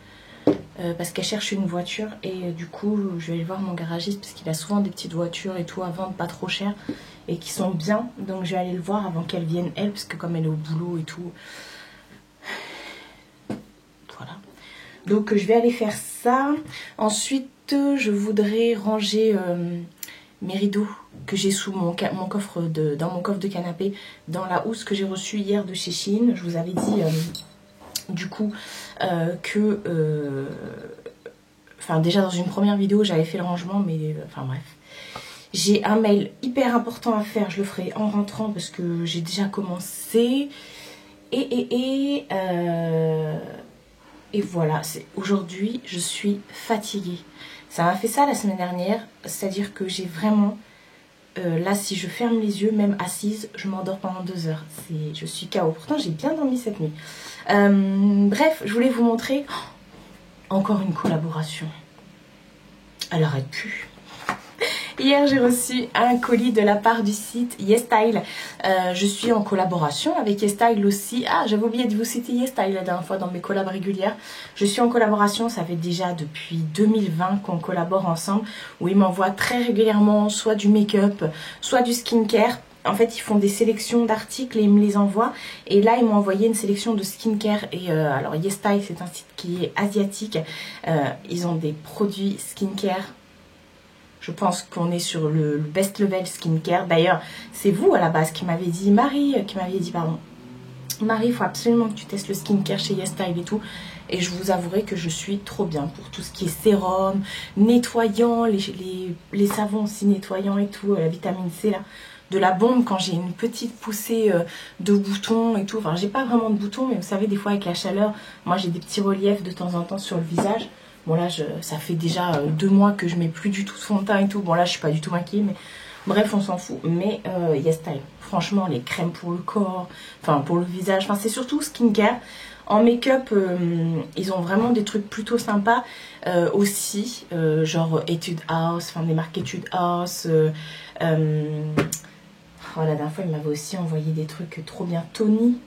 Parce qu'elle cherche une voiture et du coup je vais aller voir mon garagiste parce qu'il a souvent des petites voitures et tout à vendre pas trop cher et qui sont bien, donc je vais aller le voir avant qu'elle vienne elle, parce que comme elle est au boulot et tout, voilà, donc je vais aller faire ça. Ensuite je voudrais ranger mes rideaux que j'ai sous mon coffre dans mon coffre de canapé, dans la housse que j'ai reçue hier de chez Shein. Je vous avais dit du coup enfin déjà dans une première vidéo j'avais fait le rangement, mais enfin bref, j'ai un mail hyper important à faire, je le ferai en rentrant parce que j'ai déjà commencé et voilà. Aujourd'hui je suis fatiguée, ça m'a fait ça la semaine dernière, c'est à dire que j'ai vraiment là, si je ferme les yeux, même assise, je m'endors pendant 2 heures. Je suis KO. Pourtant, j'ai bien dormi cette nuit. Bref, je voulais vous montrer encore une collaboration. Elle arrête plus. Hier, j'ai reçu un colis de la part du site YesStyle. Je suis en collaboration avec YesStyle aussi. Ah, j'avais oublié de vous citer YesStyle la dernière fois dans mes collabs régulières. Je suis en collaboration, ça fait déjà depuis 2020 qu'on collabore ensemble, où ils m'envoient très régulièrement soit du make-up, soit du skincare. En fait, ils font des sélections d'articles et ils me les envoient. Et là, ils m'ont envoyé une sélection de skincare. Et alors, YesStyle, c'est un site qui est asiatique. Ils ont des produits skincare. Je pense qu'on est sur le best level skincare. D'ailleurs, c'est vous à la base qui m'avez dit, Marie, il faut absolument que tu testes le skincare chez YesStyle et tout. Et je vous avouerai que je suis trop bien pour tout ce qui est sérum, nettoyant, les savons aussi nettoyants et tout, la vitamine C là. De la bombe quand j'ai une petite poussée de boutons et tout. Enfin, j'ai pas vraiment de boutons, mais vous savez, des fois avec la chaleur, moi j'ai des petits reliefs de temps en temps sur le visage. Bon là, ça fait déjà 2 mois que je mets plus du tout de fond de teint et tout. Bon là, je suis pas du tout maquillée, mais bref, on s'en fout. Mais YesStyle, franchement, les crèmes pour le corps, enfin pour le visage, enfin c'est surtout skincare. En make-up, ils ont vraiment des trucs plutôt sympas aussi, genre Etude House, enfin des marques Etude House. Oh, la dernière fois, il m'avait aussi envoyé des trucs trop bien. Tommy,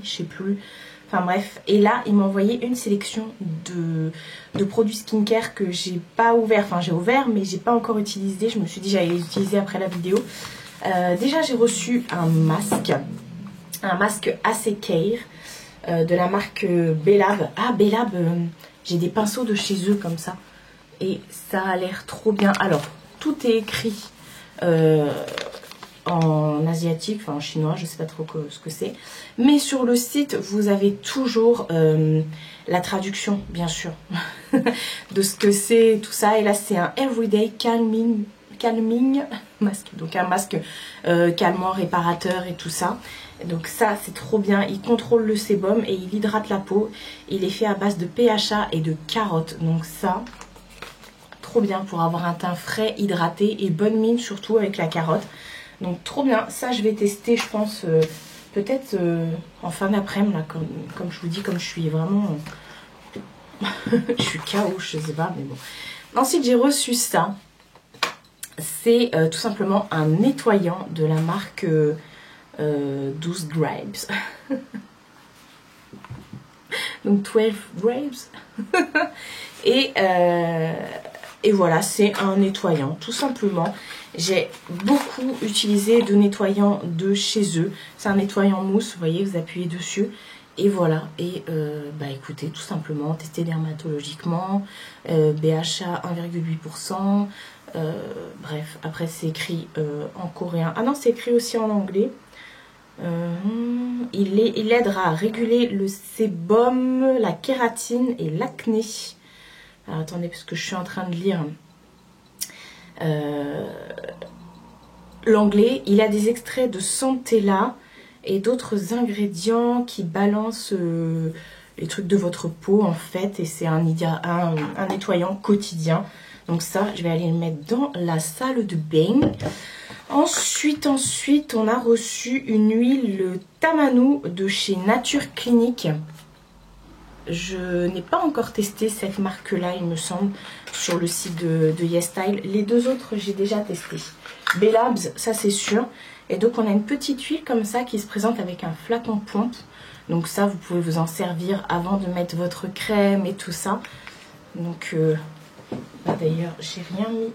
je sais plus. Enfin bref, et là, il m'a envoyé une sélection de produits skincare que j'ai pas ouvert. Enfin, j'ai ouvert, mais j'ai pas encore utilisé. Je me suis dit j'allais les utiliser après la vidéo. Déjà, j'ai reçu un masque AC Care de la marque Belab. Ah, Belab, j'ai des pinceaux de chez eux comme ça. Et ça a l'air trop bien. Alors, tout est écrit en asiatique, enfin en chinois, je sais pas trop ce que c'est. Mais sur le site, vous avez toujours la traduction, bien sûr, de ce que c'est, tout ça. Et là, c'est un Everyday Calming masque. Donc un masque calmant, réparateur et tout ça. Donc ça, c'est trop bien. Il contrôle le sébum et il hydrate la peau. Il est fait à base de PHA et de carottes. Donc ça, trop bien pour avoir un teint frais, hydraté et bonne mine, surtout avec la carotte. Donc trop bien, ça je vais tester, je pense, peut-être en fin d'après-midi, comme je vous dis, comme je suis vraiment... je suis KO, je sais pas, mais bon. Ensuite, j'ai reçu ça. C'est tout simplement un nettoyant de la marque 12 Grapes. Donc 12 Grapes. Et voilà, c'est un nettoyant, tout simplement. J'ai beaucoup utilisé de nettoyants de chez eux. C'est un nettoyant mousse, vous voyez, vous appuyez dessus. Et voilà, et bah écoutez, tout simplement, testé dermatologiquement, BHA 1,8%. Bref, après c'est écrit en coréen. Ah non, c'est écrit aussi en anglais. Il aidera à réguler le sébum, la kératine et l'acné. Alors attendez, parce que je suis en train de lire l'anglais. Il a des extraits de centella et d'autres ingrédients qui balancent les trucs de votre peau en fait. Et c'est un nettoyant quotidien. Donc ça, je vais aller le mettre dans la salle de bain. Ensuite, on a reçu une huile Tamanu de chez Nature Clinique. Je n'ai pas encore testé cette marque-là, il me semble, sur le site de YesStyle. Les deux autres, j'ai déjà testé. Bellabs, ça c'est sûr. Et donc, on a une petite huile comme ça qui se présente avec un flacon pompe. Donc ça, vous pouvez vous en servir avant de mettre votre crème et tout ça. Donc, bah d'ailleurs, j'ai rien mis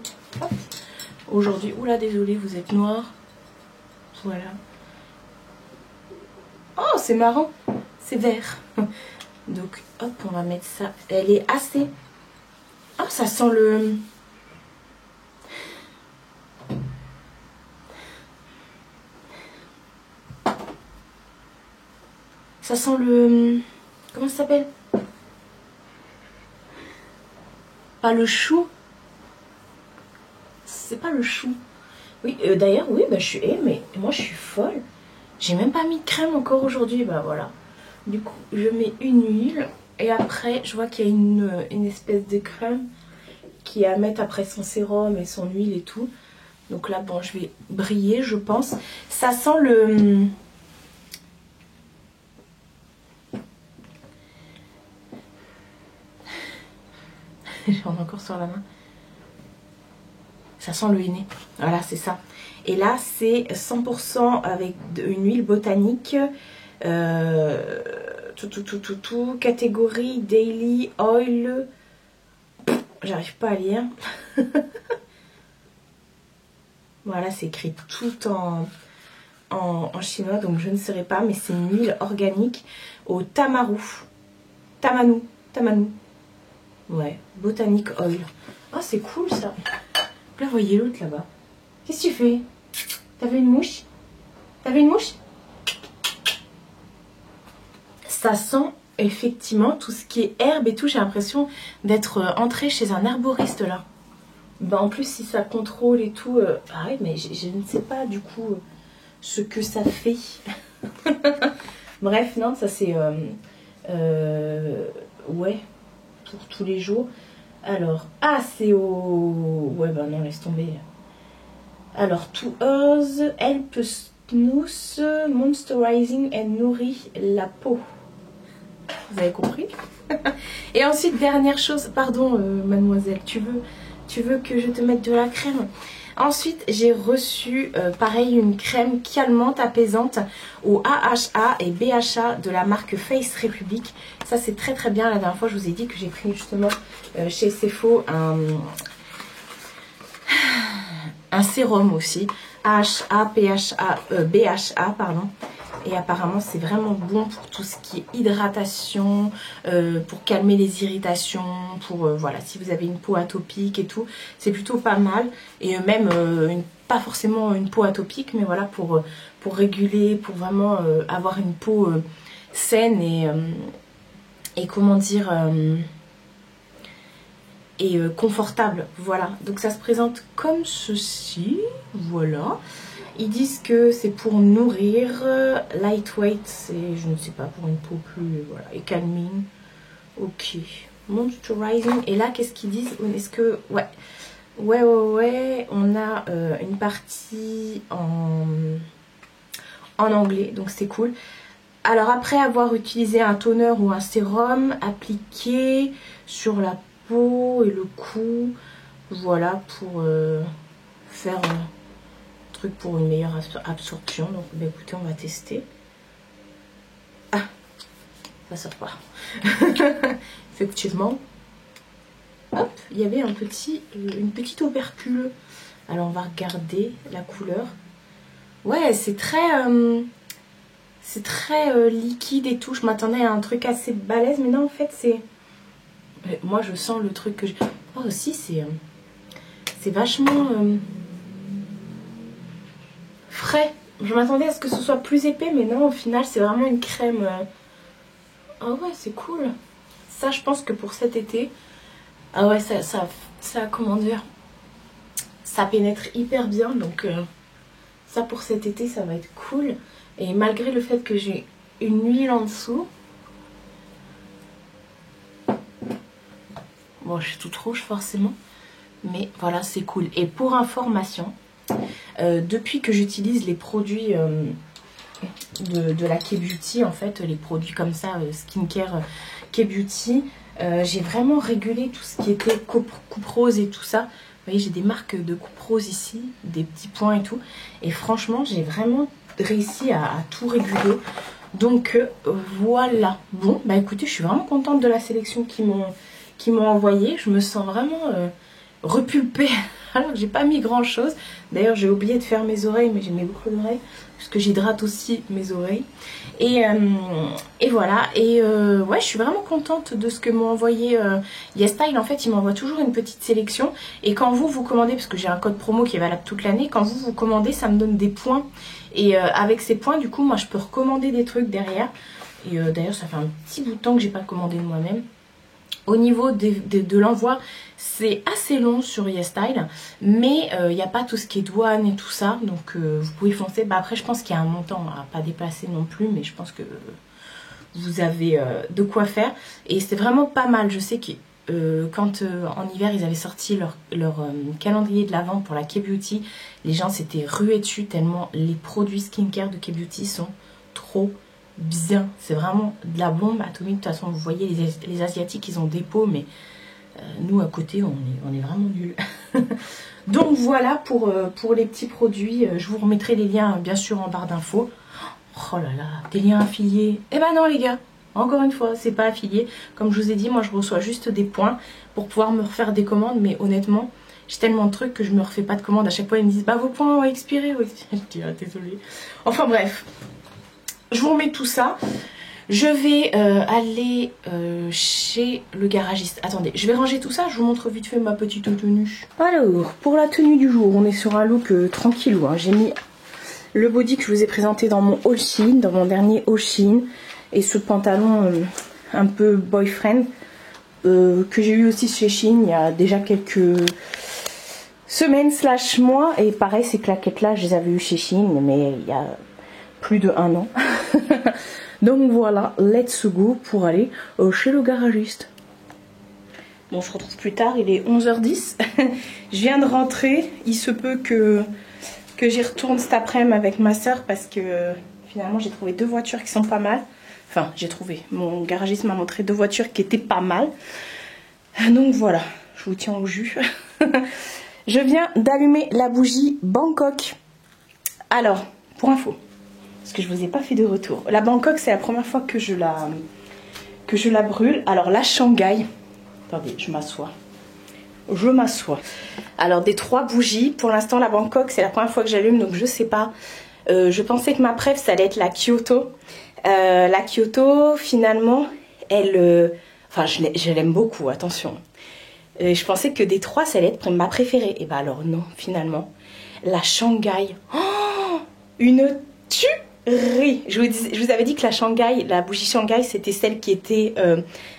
aujourd'hui. Oula, désolé, vous êtes noir. Voilà. Oh, c'est marrant. C'est vert. Donc, hop, on va mettre ça. Elle est assez... Oh, ça sent le... Ça sent le... Comment ça s'appelle? Pas le chou. C'est pas le chou. Oui, d'ailleurs, oui, bah, je suis... mais moi, je suis folle. J'ai même pas mis de crème encore aujourd'hui. Bah, voilà. Du coup, je mets une huile. Et après, je vois qu'il y a une espèce de crème qui est à mettre après son sérum et son huile et tout. Donc là, bon, je vais briller, je pense. Ça sent le... J'en ai encore sur la main. Ça sent le henné. Voilà, c'est ça. Et là, c'est 100% avec une huile botanique. Catégorie Daily Oil. J'arrive pas à lire. Voilà, c'est écrit tout en chinois, donc je ne saurais pas. Mais c'est une huile organique au Tamanu. Ouais, Botanic Oil. Ah, c'est cool ça. Là, vous voyez l'autre là-bas. Qu'est-ce que tu fais? T'avais une mouche? T'avais une mouche? Ça sent effectivement tout ce qui est herbe et tout. J'ai l'impression d'être entrée chez un herboriste là. Bah, en plus, si ça contrôle et tout. Pareil, mais je ne sais pas du coup ce que ça fait. Bref, non, ça c'est. Ouais, pour tous les jours. Alors, ah, c'est au... Ouais, bah non, laisse tomber. Alors, To Us, Help Snooze, Moisturizing and nourrit la peau. Vous avez compris? Et ensuite, dernière chose, pardon, mademoiselle, tu veux que je te mette de la crème? Ensuite, j'ai reçu, pareil, une crème calmante, apaisante au AHA et BHA de la marque Face Republic. Ça, c'est très très bien. La dernière fois, je vous ai dit que j'ai pris justement chez Sephora un sérum aussi. AHA, BHA, pardon. Et apparemment, c'est vraiment bon pour tout ce qui est hydratation, pour calmer les irritations, pour, voilà, si vous avez une peau atopique et tout, c'est plutôt pas mal. Et même, pas forcément une peau atopique, mais voilà, pour réguler, pour vraiment avoir une peau saine et comment dire... et confortable, voilà. Donc ça se présente comme ceci, voilà. Ils disent que c'est pour nourrir, lightweight, c'est, je ne sais pas, pour une peau plus, voilà, et calming. Ok, moisturizing. Et là, qu'est-ce qu'ils disent? Est-ce que, ouais, on a une partie en anglais, donc c'est cool. Alors après avoir utilisé un toner ou un sérum, appliqué sur la peau et le cou, voilà, pour faire truc pour une meilleure absorption. Donc bah, écoutez, on va tester. Ah, ça sort pas. Effectivement. Hop, il y avait une petite opercule. Alors on va regarder la couleur. Ouais, c'est très liquide et tout. Je m'attendais à un truc assez balèze, mais non, en fait c'est... Moi je sens le truc que je... Oh aussi c'est vachement frais. Je m'attendais à ce que ce soit plus épais, mais non, au final c'est vraiment une crème. Ah ouais, c'est cool. Ça, je pense que pour cet été... Ah ouais, ça comment dire, ça pénètre hyper bien, donc ça pour cet été, ça va être cool. Et malgré le fait que j'ai une huile en dessous, bon, je suis toute rouge forcément, mais voilà, c'est cool. Et pour information, depuis que j'utilise les produits de la K-Beauty, en fait, les produits comme ça, skincare K-Beauty, j'ai vraiment régulé tout ce qui était coupe rose et tout ça. Vous voyez, j'ai des marques de coupe rose ici, des petits points et tout. Et franchement, j'ai vraiment réussi à tout réguler. Donc voilà. Bon, bah écoutez, je suis vraiment contente de la sélection qu'ils m'ont envoyée. Je me sens vraiment repulpée alors que j'ai pas mis grand chose. D'ailleurs, j'ai oublié de faire mes oreilles, mais j'ai mis beaucoup d'oreilles puisque j'hydrate aussi mes oreilles. Et voilà. Et ouais, je suis vraiment contente de ce que m'ont envoyé YesStyle. En fait, ils m'envoient toujours une petite sélection. Et quand vous commandez, parce que j'ai un code promo qui est valable toute l'année, quand vous commandez, ça me donne des points. Et avec ces points, du coup, moi, je peux recommander des trucs derrière. Et d'ailleurs, ça fait un petit bout de temps que j'ai pas commandé de moi-même. Au niveau de l'envoi, c'est assez long sur YesStyle, mais il n'y a pas tout ce qui est douane et tout ça, donc vous pouvez foncer. Bah, après, je pense qu'il y a un montant à pas dépasser non plus, mais je pense que vous avez de quoi faire. Et c'est vraiment pas mal. Je sais que quand en hiver, ils avaient sorti leur calendrier de l'Avent pour la K-Beauty, les gens s'étaient rués dessus tellement les produits skincare de K-Beauty sont trop bien. C'est vraiment de la bombe atomique. De toute façon, vous voyez, les Asiatiques, ils ont des pots, mais nous, à côté, on est vraiment nuls. Donc voilà pour les petits produits. Je vous remettrai les liens, bien sûr, en barre d'infos. Oh là là, des liens affiliés. Eh ben non, les gars, encore une fois, c'est pas affilié. Comme je vous ai dit, moi, je reçois juste des points pour pouvoir me refaire des commandes. Mais honnêtement, j'ai tellement de trucs que je me refais pas de commandes. À chaque fois, ils me disent, bah, vos points ont expiré. Oui. Je dis, ah, désolée. Enfin, bref. Je vous remets tout ça. Je vais aller chez le garagiste. Attendez, je vais ranger tout ça. Je vous montre vite fait ma petite tenue. Alors, pour la tenue du jour, on est sur un look tranquillou. Hein. J'ai mis le body que je vous ai présenté dans mon haul Shein, dans mon dernier haul Shein. Et ce pantalon un peu boyfriend que j'ai eu aussi chez Shein il y a déjà quelques semaines / mois. Et pareil, ces claquettes là, je les avais eues chez Shein, mais il y a plus de 1 an. Donc voilà, let's go pour aller chez le garagiste. Bon, je retrouve plus tard, il est 11h10. Je viens de rentrer. Il se peut que j'y retourne cet après-midi avec ma soeur parce que finalement j'ai trouvé 2 voitures qui sont pas mal. Enfin, j'ai trouvé. Mon garagiste m'a montré 2 voitures qui étaient pas mal. Donc voilà, je vous tiens au jus. Je viens d'allumer la bougie Bangkok. Alors, pour info, parce que je vous ai pas fait de retour. La Bangkok, c'est la première fois que je la brûle. Alors la Shanghai, attendez, je m'assois. Je m'assois. Alors des 3 bougies, pour l'instant la Bangkok, c'est la première fois que j'allume, donc je sais pas. Je pensais que ma préf, ça allait être la Kyoto. La Kyoto, finalement, elle, enfin je l'aime beaucoup, attention. Je pensais que des 3, ça allait être ma préférée. Et bah alors non, finalement, la Shanghai, oh, une tuerie. Je vous avais dit que la Shanghai, la bougie Shanghai, c'était celle qui était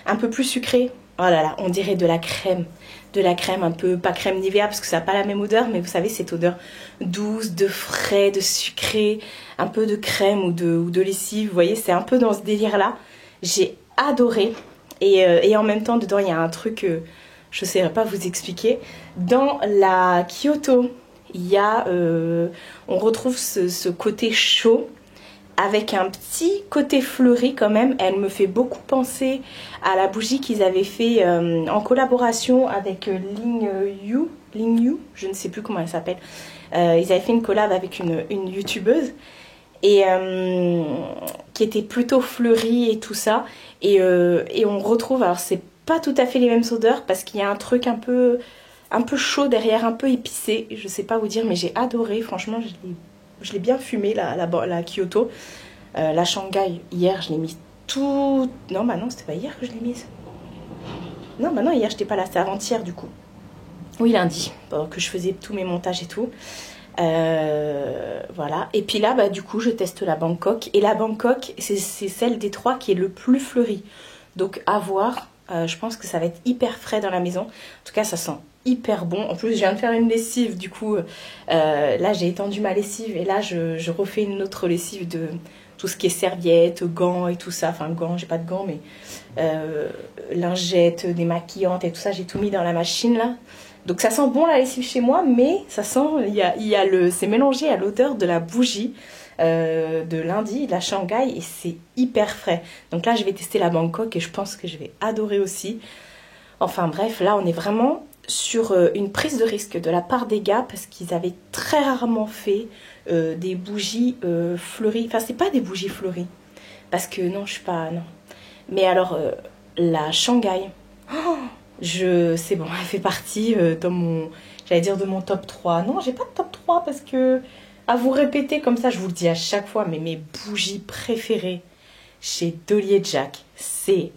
un peu plus sucrée. Oh là là, on dirait de la crème. De la crème un peu, pas crème Nivea parce que ça n'a pas la même odeur, mais vous savez cette odeur douce, de frais, de sucré, un peu de crème ou de lessive, vous voyez, c'est un peu dans ce délire là. J'ai adoré et en même temps dedans il y a un truc, je ne saurais pas vous expliquer. Dans la Kyoto, il y a, on retrouve ce côté chaud avec un petit côté fleuri quand même. Elle me fait beaucoup penser à la bougie qu'ils avaient fait en collaboration avec Ling Yu, je ne sais plus comment elle s'appelle. Ils avaient fait une collab avec une youtubeuse. et qui était plutôt fleuri et tout ça. Et on retrouve, alors c'est pas tout à fait les mêmes odeurs parce qu'il y a un truc un peu chaud derrière, un peu épicé. Je sais pas vous dire, mais j'ai adoré. Franchement, je l'ai bien fumé, la Kyoto. La Shanghai, hier, je l'ai mise tout... Non, bah non, c'était pas hier que je l'ai mise. Non, bah non, hier, j'étais pas là, c'était avant-hier, du coup. Oui, lundi, que je faisais tous mes montages et tout. Voilà. Et puis là, bah, du coup, je teste la Bangkok. Et la Bangkok, c'est celle des trois qui est le plus fleurie. Donc, à voir. Je pense que ça va être hyper frais dans la maison. En tout cas, ça sent hyper bon. En plus, je viens de faire une lessive. Du coup, là, j'ai étendu ma lessive. Et là, je refais une autre lessive de tout ce qui est serviettes, gants et tout ça. Enfin, gants, j'ai pas de gants, mais lingettes, démaquillantes et tout ça. J'ai tout mis dans la machine, là. Donc, ça sent bon la lessive chez moi. Mais ça sent, c'est mélangé à l'odeur de la bougie. De lundi, de la Shanghai, et c'est hyper frais. Donc là, je vais tester la Bangkok et je pense que je vais adorer aussi. Enfin bref, là, on est vraiment sur une prise de risque de la part des gars parce qu'ils avaient très rarement fait des bougies fleuries. Enfin, c'est pas des bougies fleuries parce que non, je suis pas... Non. Mais alors, la Shanghai, c'est bon, elle fait partie dans mon... J'allais dire de mon top 3. Non, j'ai pas de top 3 parce que... À vous répéter comme ça, je vous le dis à chaque fois, mais mes bougies préférées chez Dolly & Jack, c'est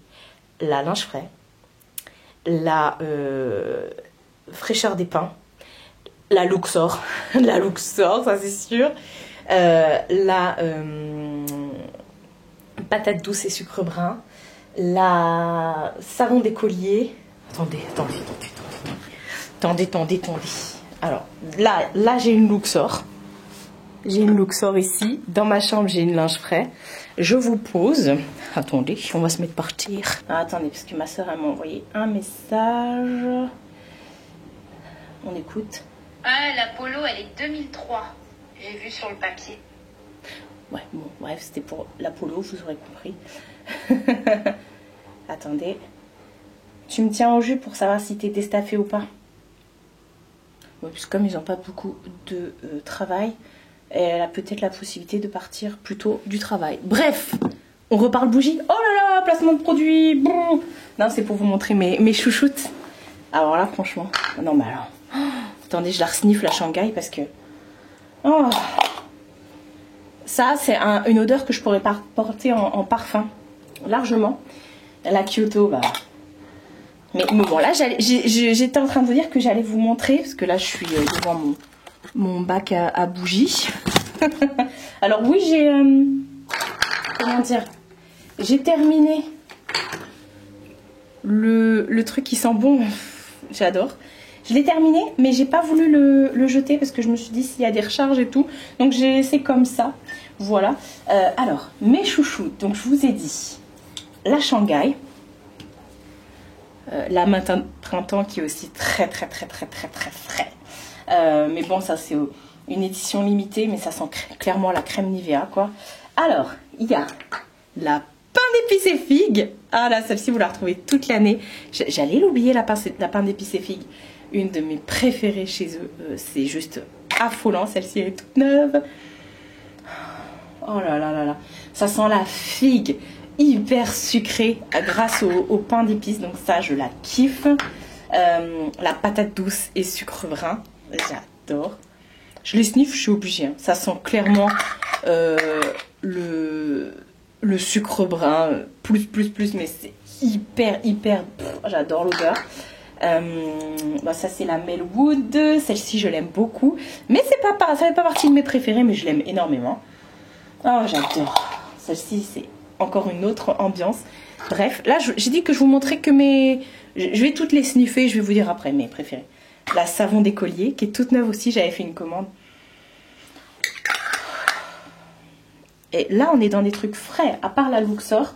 la linge frais, la fraîcheur des pins, la Luxor, la Luxor, ça c'est sûr, la patate douce et sucre brun, la savon d'écolier. Attendez. Alors, là j'ai une Luxor. J'ai une Luxor ici. Dans ma chambre, j'ai une linge frais. Je vous pose. Attendez, on va se mettre par terre. Ah, attendez, parce que ma soeur, elle m'a envoyé un message. On écoute. Ah, la Polo, elle est 2003. J'ai vu sur le papier. Ouais, bon, bref, c'était pour la Polo, vous aurez compris. Attendez. Tu me tiens au jus pour savoir si t'es déstaffée ou pas. Ouais, parce que comme ils n'ont pas beaucoup de travail... elle a peut-être la possibilité de partir plutôt du travail. Bref, on reparle bougie. Oh là là, placement de produit. Bon. Non, c'est pour vous montrer mes chouchoutes. Alors là, franchement, non mais alors... Oh, attendez, je la resniffe la Shanghai parce que... Oh. Ça, c'est une odeur que je pourrais porter en parfum. Largement. La Kyoto, bah... Mais bon, là, j'étais en train de vous dire que j'allais vous montrer, parce que là, je suis devant mon bac à bougies. Alors oui, j'ai... comment dire, j'ai terminé le truc qui sent bon. J'adore. Je l'ai terminé, mais j'ai pas voulu le jeter parce que je me suis dit s'il y a des recharges et tout. Donc j'ai laissé comme ça. Voilà. Alors, mes chouchous. Donc je vous ai dit la Shanghai. La matin printemps qui est aussi très frais. Mais bon, ça c'est une édition limitée, mais ça sent clairement la crème Nivea, quoi. Alors, il y a la pain d'épices et figues. Ah là, celle-ci, vous la retrouvez toute l'année. J'allais l'oublier, la pain d'épices et figues. Une de mes préférées chez eux. C'est juste affolant. Celle-ci, elle est toute neuve. Oh là là là là. Ça sent la figue hyper sucrée grâce au pain d'épices. Donc ça, je la kiffe. La patate douce et sucre brun. J'adore. Je les sniffe, je suis obligée. Hein. Ça sent clairement le sucre brun. Plus. Mais c'est hyper. J'adore l'odeur. Bah ça c'est la Melwood. Celle-ci je l'aime beaucoup. Mais ça fait pas partie de mes préférées, mais je l'aime énormément. Oh j'adore. Celle-ci c'est encore une autre ambiance. Bref, là j'ai dit que je vous montrais que je vais toutes les sniffer, je vais vous dire après mes préférées. La savon d'écolier qui est toute neuve aussi, j'avais fait une commande. Et là on est dans des trucs frais, à part la Luxor.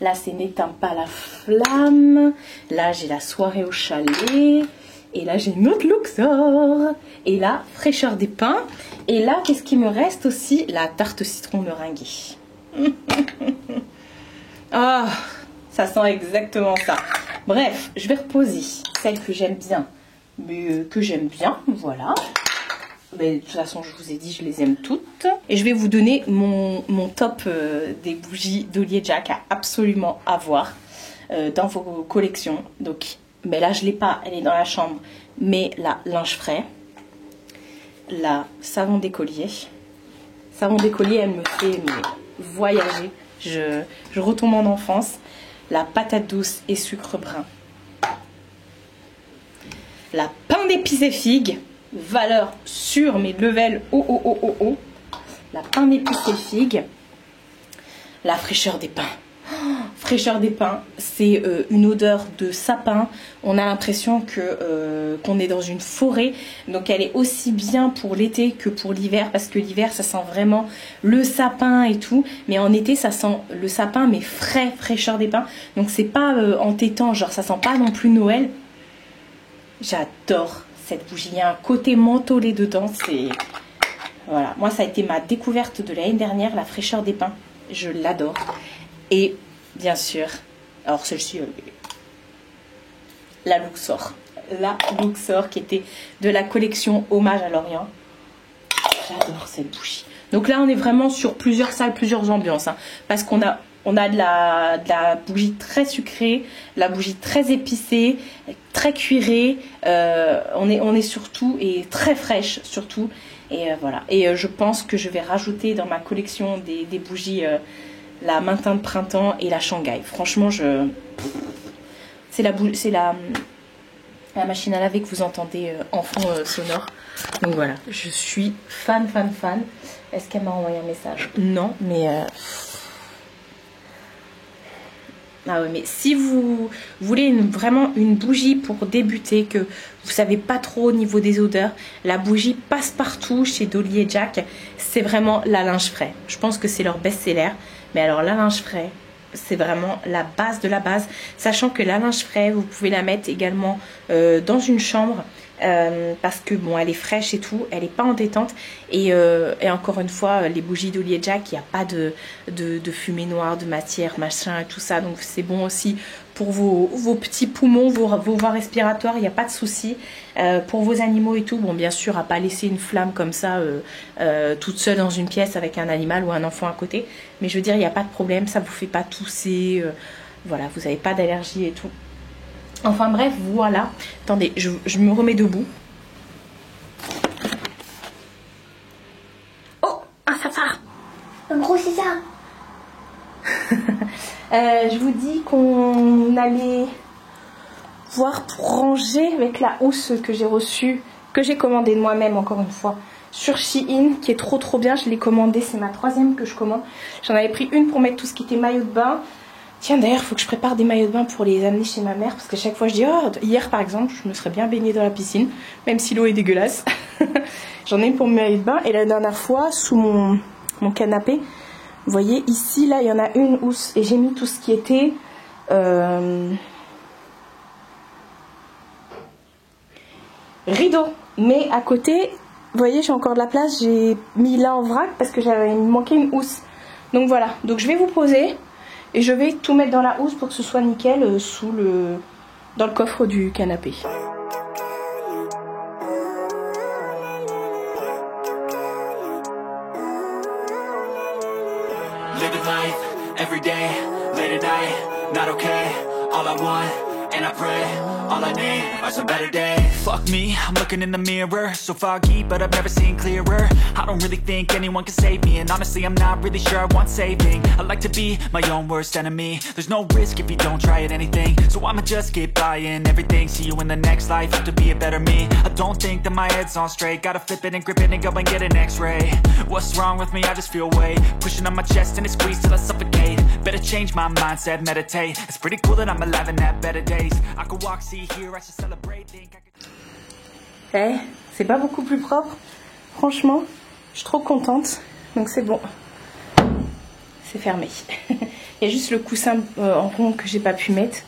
Là, c'est n'éteins pas la flamme. Là, j'ai la soirée au chalet. Et là, j'ai une autre Luxor. Et là, fraîcheur des pains. Et là, qu'est-ce qui me reste aussi? La tarte citron meringuée. Ah, ça sent exactement ça. Bref, je vais reposer celle que j'aime bien. Mais que j'aime bien, voilà. Mais de toute façon, je vous ai dit, je les aime toutes. Et je vais vous donner mon top des bougies d'Olly & Jack à absolument avoir dans vos collections. Donc, mais là, je ne l'ai pas, elle est dans la chambre. Mais la linge frais, la savon d'écolier. Savon d'écolier, elle me fait voyager. Je retombe en enfance. La patate douce et sucre brun. La pain d'épices et figues. Valeur sûre, mais level oh. La pain d'épices et figues. La fraîcheur des pins. Fraîcheur des pins, c'est une odeur de sapin. On a l'impression qu'on est dans une forêt. Donc elle est aussi bien pour l'été que pour l'hiver. Parce que l'hiver, ça sent vraiment le sapin et tout. Mais en été, ça sent le sapin, mais frais, fraîcheur des pins. Donc c'est pas entêtant, genre ça sent pas non plus Noël. J'adore cette bougie. Il y a un côté mentholé dedans. C'est... Voilà. Moi, ça a été ma découverte de l'année dernière, la fraîcheur des pins. Je l'adore. Et... bien sûr, alors celle-ci, la Luxor. La Luxor qui était de la collection Hommage à l'Orient. J'adore cette bougie. Donc là, on est vraiment sur plusieurs salles, plusieurs ambiances. Hein, parce qu'on a de la bougie très sucrée, la bougie très épicée, très cuirée. On est surtout, et très fraîche surtout. Et voilà. Et je pense que je vais rajouter dans ma collection des bougies... la matin de printemps et la Shanghai. Franchement, c'est la machine à laver que vous entendez en fond sonore. Donc voilà, je suis fan. Est-ce qu'elle m'a envoyé un message? Non, mais... Ah ouais, mais si vous voulez vraiment une bougie pour débuter, que vous savez pas trop au niveau des odeurs, la bougie passe-partout chez Dolly & Jack, c'est vraiment la linge frais. Je pense que c'est leur best-seller. Mais alors la linge frais, c'est vraiment la base de la base. Sachant que la linge frais, vous pouvez la mettre également dans une chambre. Parce que bon, elle est fraîche et tout, elle n'est pas entêtante. Et encore une fois, les bougies d'Olly & Jack, il n'y a pas de fumée noire, de matière, machin, tout ça. Donc c'est bon aussi pour vos petits poumons, vos voies respiratoires, il n'y a pas de souci. Pour vos animaux et tout, bon bien sûr, à pas laisser une flamme comme ça toute seule dans une pièce avec un animal ou un enfant à côté. Mais je veux dire, il n'y a pas de problème, ça ne vous fait pas tousser. Voilà, vous n'avez pas d'allergie et tout. Enfin bref, voilà. Attendez, je me remets debout. Oh, un safar. Un gros César. Je vous dis qu'on allait voir pour ranger avec la housse que j'ai reçue, que j'ai commandée de moi-même encore une fois, sur Shein, qui est trop bien. Je l'ai commandée, c'est ma 3e que je commande. J'en avais pris une pour mettre tout ce qui était maillot de bain. Tiens, d'ailleurs, il faut que je prépare des maillots de bain pour les amener chez ma mère. Parce qu'à chaque fois, je dis, oh, hier par exemple, je me serais bien baignée dans la piscine. Même si l'eau est dégueulasse. J'en ai une pour mes maillots de bain. Et la dernière fois, sous mon canapé, vous voyez, ici, là, il y en a une housse. Et j'ai mis tout ce qui était... rideau. Mais à côté, vous voyez, j'ai encore de la place. J'ai mis là en vrac parce que il me manquait une housse. Donc voilà. Donc je vais vous poser... Et je vais tout mettre dans la housse pour que ce soit nickel dans le coffre du canapé. Living life, every day, late at night, not okay. All I want, and I pray, all I need are some better days. Fuck me, I'm looking in the mirror, so foggy, but I've never seen clearer. I don't really think anyone can save me, and honestly I'm not really sure I want saving. I like to be my own worst enemy. There's no risk if you don't try at anything, so I'ma just keep buying everything. See you in the next life, have to be a better me. I don't think that my head's on straight, gotta flip it and grip it and go and get an x-ray. What's wrong with me? I just feel weight pushing on my chest and it squeezes till I suffocate. Better change my mindset, meditate. It's pretty cool that I'm alive and have better days. I could walk, see, hear, I should celebrate, think I could... C'est pas beaucoup plus propre. Franchement, je suis trop contente. Donc c'est bon. C'est fermé. Il y a juste le coussin en rond que j'ai pas pu mettre.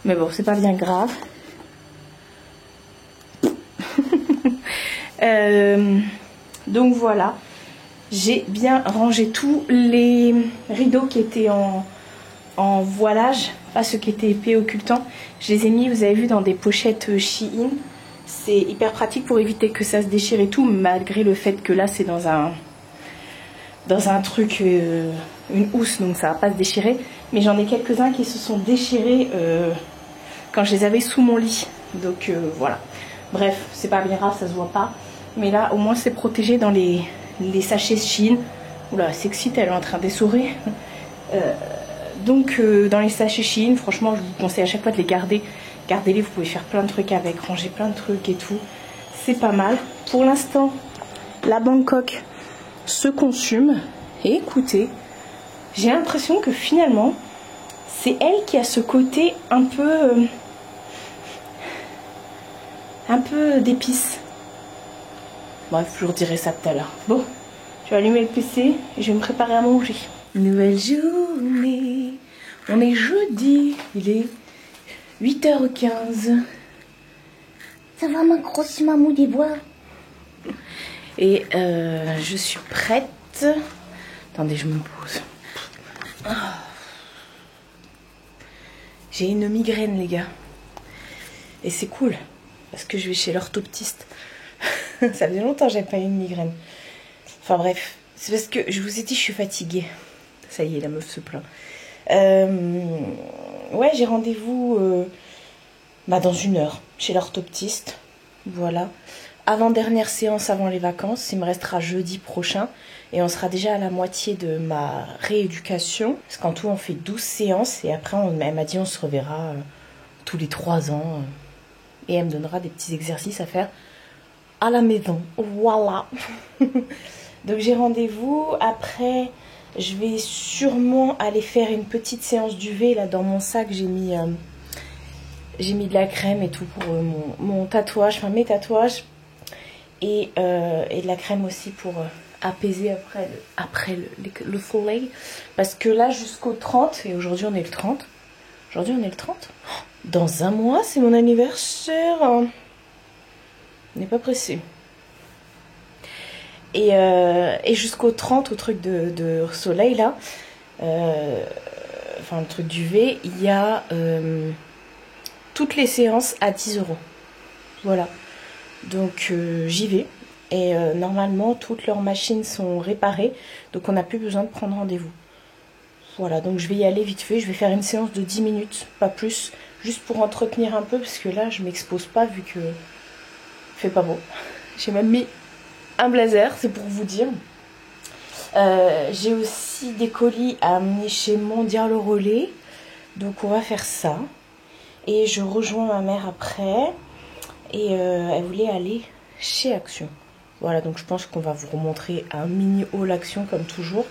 Mais bon, c'est pas bien grave. Donc voilà. J'ai bien rangé tous les rideaux qui étaient en voilage. Pas ceux qui étaient épais occultants. Je les ai mis, vous avez vu, dans des pochettes Shein. C'est hyper pratique pour éviter que ça se déchire et tout, malgré le fait que là c'est dans un truc, une housse, donc ça va pas se déchirer. Mais j'en ai quelques-uns qui se sont déchirés quand je les avais sous mon lit. Donc voilà. Bref, c'est pas bien grave, ça se voit pas. Mais là, au moins c'est protégé dans les sachets Shein. Oula, c'est excite, elle est en train d'essorer. Donc dans les sachets Shein, franchement, je vous conseille à chaque fois de les garder. Gardez-les, vous pouvez faire plein de trucs avec, ranger plein de trucs et tout. C'est pas mal. Pour l'instant, la Bangkok se consume. Et écoutez, j'ai l'impression que finalement, c'est elle qui a ce côté un peu d'épices. Bref, je vous redirai ça tout à l'heure. Bon, je vais allumer le PC et je vais me préparer à manger. Nouvelle journée. On est jeudi. Il est 8h15. Ça va ma grosse mamou des bois? Et je suis prête. Attendez, je me pose. J'ai une migraine, les gars. Et c'est cool. Parce que je vais chez l'orthoptiste. Ça faisait longtemps que j'avais pas eu une migraine. Enfin bref. C'est parce que je vous ai dit, je suis fatiguée. Ça y est, la meuf se plaint. Ouais, j'ai rendez-vous dans 1 heure chez l'orthoptiste. Voilà. Avant-dernière séance avant les vacances. Il me restera jeudi prochain. Et on sera déjà à la moitié de ma rééducation. Parce qu'en tout, on fait 12 séances. Et après, elle m'a dit on se reverra tous les 3 ans. Et elle me donnera des petits exercices à faire à la maison. Voilà. Donc j'ai rendez-vous. Après, je vais sûrement aller faire une petite séance d'UV. Là, dans mon sac, j'ai mis de la crème et tout pour mon tatouage, enfin mes tatouages. Et de la crème aussi pour apaiser après le soleil. Parce que là, jusqu'au 30, et aujourd'hui on est le 30. Aujourd'hui on est le 30. Dans 1 mois, c'est mon anniversaire. On n'est pas pressé. Et jusqu'au 30, au truc de soleil là, enfin le truc d'UV, il y a toutes les séances à 10 €. Voilà. Donc j'y vais. Et normalement, toutes leurs machines sont réparées. Donc on n'a plus besoin de prendre rendez-vous. Voilà, donc je vais y aller vite fait. Je vais faire une séance de 10 minutes, pas plus. Juste pour entretenir un peu, parce que là, je m'expose pas vu que il fait pas beau. J'ai même mis un blazer, c'est pour vous dire. J'ai aussi des colis à amener chez Mondial au Relais. Donc on va faire ça. Et je rejoins ma mère après. Et elle voulait aller chez Action. Voilà, donc je pense qu'on va vous remontrer un mini haul Action comme toujours.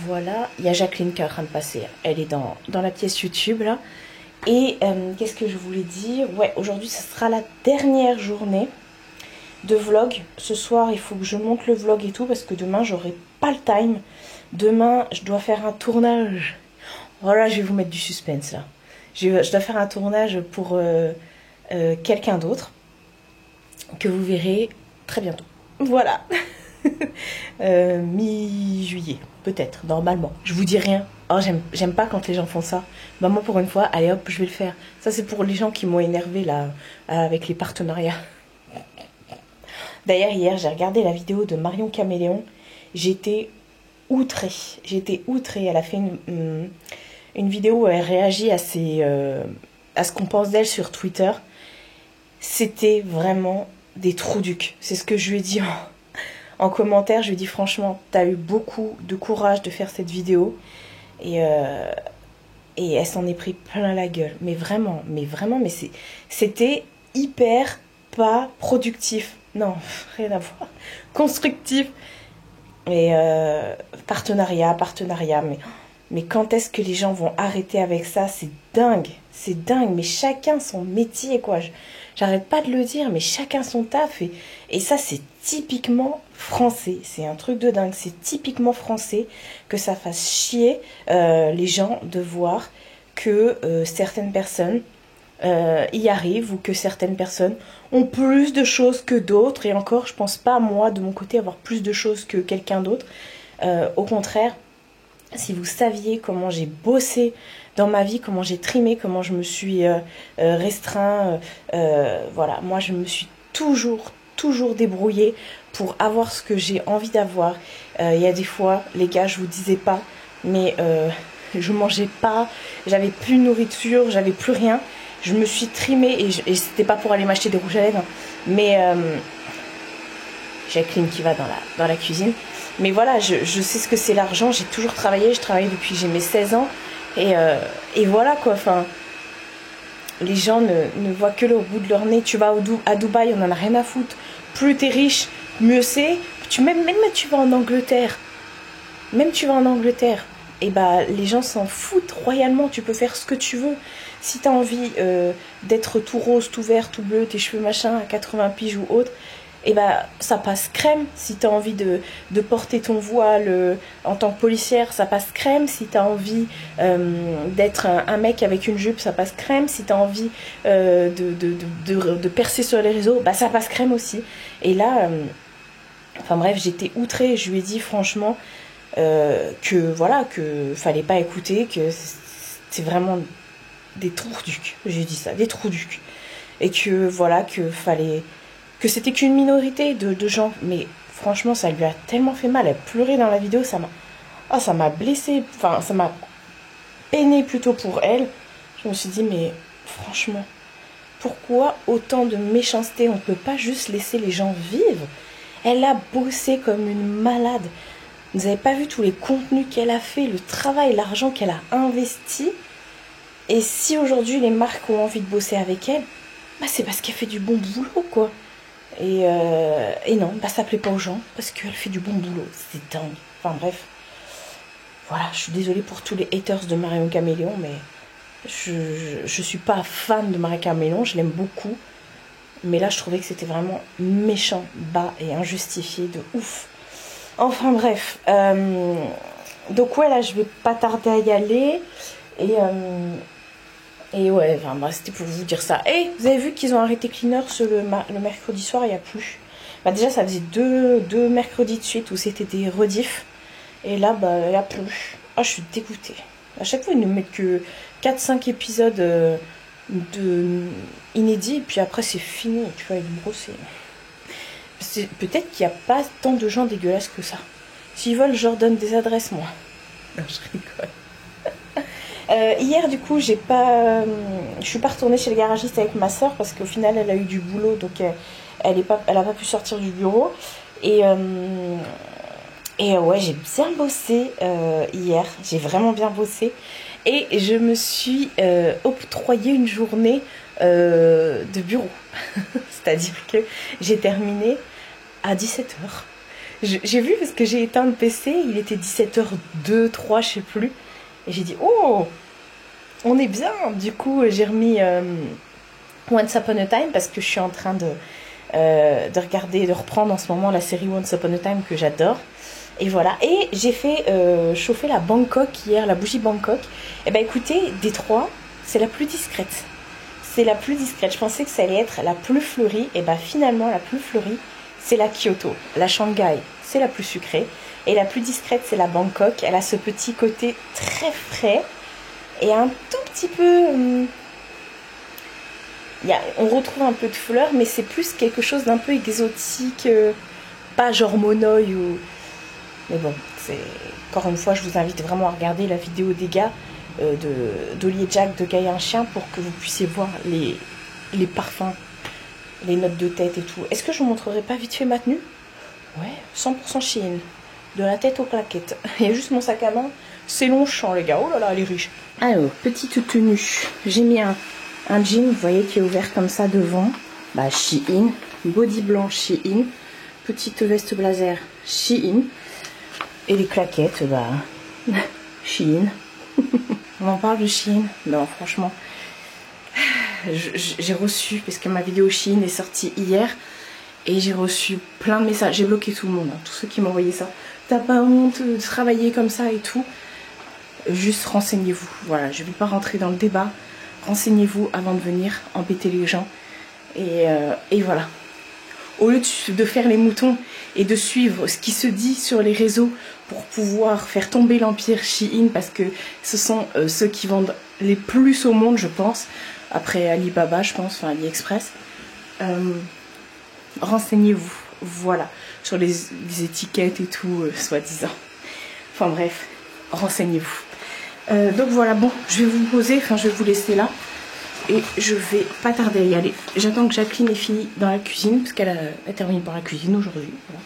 Voilà, il y a Jacqueline qui est en train de passer. Elle est dans la pièce YouTube là. Et qu'est-ce que je voulais dire? Ouais, aujourd'hui ce sera la dernière journée de vlog. Ce soir, il faut que je monte le vlog et tout parce que demain, j'aurai pas le time. Demain, je dois faire un tournage. Voilà, je vais vous mettre du suspense là. Je dois faire un tournage pour quelqu'un d'autre que vous verrez très bientôt. Voilà. Mi-juillet, peut-être, normalement. Je vous dis rien. Oh, j'aime pas quand les gens font ça. Bah, moi, pour une fois, allez hop, je vais le faire. Ça, c'est pour les gens qui m'ont énervé là, avec les partenariats. D'ailleurs, hier, j'ai regardé la vidéo de Marion Caméléon. J'étais outrée. Elle a fait une vidéo où elle réagit à ce qu'on pense d'elle sur Twitter. C'était vraiment des trous-ducs. C'est ce que je lui ai dit en commentaire. Je lui ai dit franchement, t'as eu beaucoup de courage de faire cette vidéo. Et elle s'en est pris plein la gueule. Mais vraiment, c'était hyper pas productif. Non, rien à voir. Constructif. Et partenariat. Mais quand est-ce que les gens vont arrêter avec ça? C'est dingue. Mais chacun son métier, quoi. J'arrête pas de le dire, mais chacun son taf. Et ça, c'est typiquement français. C'est un truc de dingue. C'est typiquement français que ça fasse chier les gens de voir que certaines personnes y arrivent ou que certaines personnes ont plus de choses que d'autres. Et encore, je pense pas, moi, de mon côté, avoir plus de choses que quelqu'un d'autre. Au contraire, Si vous saviez comment j'ai bossé dans ma vie, comment j'ai trimé, comment je me suis restreint, voilà, moi je me suis toujours débrouillée pour avoir ce que j'ai envie d'avoir. Il y a des fois, les gars, je vous disais pas, mais je mangeais pas, j'avais plus de nourriture, j'avais plus rien. Je me suis trimée et c'était pas pour aller m'acheter des rouges à lèvres, mais Jacqueline qui va dans la cuisine. Mais voilà, je sais ce que c'est l'argent, j'ai toujours travaillé, je travaille depuis que j'ai mes 16 ans. Et voilà quoi, enfin, les gens ne voient que le bout de leur nez. Tu vas à Dubaï, on en a rien à foutre. Plus t'es riche, mieux c'est. Même tu vas en Angleterre, et bah les gens s'en foutent royalement. Tu peux faire ce que tu veux. Si t'as envie d'être tout rose, tout vert, tout bleu, tes cheveux machin à 80 piges ou autre, et bah ça passe crème. Si t'as envie de porter ton voile en tant que policière, ça passe crème. Si t'as envie d'être un mec avec une jupe, ça passe crème. Si t'as envie de percer sur les réseaux, bah ça passe crème aussi. Et là, enfin bref, j'étais outrée. Je lui ai dit franchement que voilà, que fallait pas écouter, que c'est vraiment des trous du cul. J'ai dit ça, des trous du cul. Et que voilà, que c'était qu'une minorité de gens, mais franchement ça lui a tellement fait mal, elle pleurait dans la vidéo, ça m'a blessée, enfin ça m'a peiné plutôt pour elle. Je me suis dit mais franchement, pourquoi autant de méchanceté? On ne peut pas juste laisser les gens vivre. Elle a bossé comme une malade. Vous n'avez pas vu tous les contenus qu'elle a fait, le travail, l'argent qu'elle a investi. Et si aujourd'hui les marques ont envie de bosser avec elle, bah c'est parce qu'elle fait du bon boulot quoi. Et non, bah ça plaît pas aux gens parce qu'elle fait du bon boulot. C'est dingue. Enfin bref. Voilà, je suis désolée pour tous les haters de Marion Caméléon, mais je suis pas fan de Marion Caméléon, je l'aime beaucoup. Mais là, je trouvais que c'était vraiment méchant, bas et injustifié de ouf. Enfin bref. Donc ouais, là, je vais pas tarder à y aller. Et ouais, enfin, bah, c'était pour vous dire ça. Et vous avez vu qu'ils ont arrêté Cleaner le mercredi soir, il n'y a plus. Bah déjà, ça faisait deux mercredis de suite où c'était des rediffs. Et là, bah, il n'y a plus. Ah, je suis dégoûtée. À chaque fois, ils ne mettent que 4-5 épisodes inédits. Et puis après, c'est fini. Tu vois, ils me brosser. Peut-être qu'il n'y a pas tant de gens dégueulasses que ça. S'ils veulent, je leur donne des adresses, moi. Non, je rigole. Hier du coup je suis pas retournée chez le garagiste avec ma soeur parce qu'au final elle a eu du boulot, donc elle a pas pu sortir du bureau et ouais, j'ai bien bossé hier, j'ai vraiment bien bossé et je me suis octroyé une journée de bureau. C'est-à-dire que j'ai terminé à 17h. J'ai vu parce que j'ai éteint le PC, il était 17h02, 3, je sais plus. Et j'ai dit, oh, on est bien. Du coup, j'ai remis Once Upon a Time parce que je suis en train de regarder, de reprendre en ce moment la série Once Upon a Time que j'adore. Et voilà. Et j'ai fait chauffer la Bangkok hier, la bougie Bangkok. Et ben écoutez, des trois, c'est la plus discrète. C'est la plus discrète. Je pensais que ça allait être la plus fleurie. Et ben finalement, la plus fleurie, c'est la Kyoto. La Shanghai, c'est la plus sucrée. Et la plus discrète, c'est la Bangkok. Elle a ce petit côté très frais. Et un tout petit peu... on retrouve un peu de fleurs, mais c'est plus quelque chose d'un peu exotique. Pas genre Monoï ou... Mais bon, c'est... Encore une fois, je vous invite vraiment à regarder la vidéo des gars d'Oli et Jack de Gaïa un chien pour que vous puissiez voir les parfums, les notes de tête et tout. Est-ce que je vous montrerai pas vite fait ma tenue? Ouais, 100% Shein. De la tête aux claquettes. Il y a juste mon sac à main. C'est Longchamp, les gars. Oh là là, elle est riche. Alors, petite tenue. J'ai mis un jean, vous voyez, qui est ouvert comme ça devant. Bah, Shein. Body blanc, Shein. Petite veste blazer, Shein. Et les claquettes, bah, Shein. On en parle de Shein? Non, franchement. J'ai reçu, parce que ma vidéo Shein est sortie hier. Et j'ai reçu plein de messages. J'ai bloqué tout le monde, hein, tous ceux qui m'envoyaient ça. T'as pas honte de travailler comme ça et tout? Juste renseignez-vous. Voilà, je vais pas rentrer dans le débat. Renseignez-vous avant de venir embêter les gens. Et voilà. au lieu de faire les moutons et de suivre ce qui se dit sur les réseaux pour pouvoir faire tomber l'empire Shein, parce que ce sont ceux qui vendent les plus au monde, je pense, après Alibaba, je pense, enfin AliExpress. Renseignez-vous, voilà, sur les étiquettes et tout, soi-disant. Enfin bref, renseignez-vous. Donc voilà, bon, je vais vous poser, enfin je vais vous laisser là. Et je vais pas tarder à y aller. J'attends que Jacqueline ait fini dans la cuisine, parce qu'elle a terminé par la cuisine aujourd'hui. Voilà.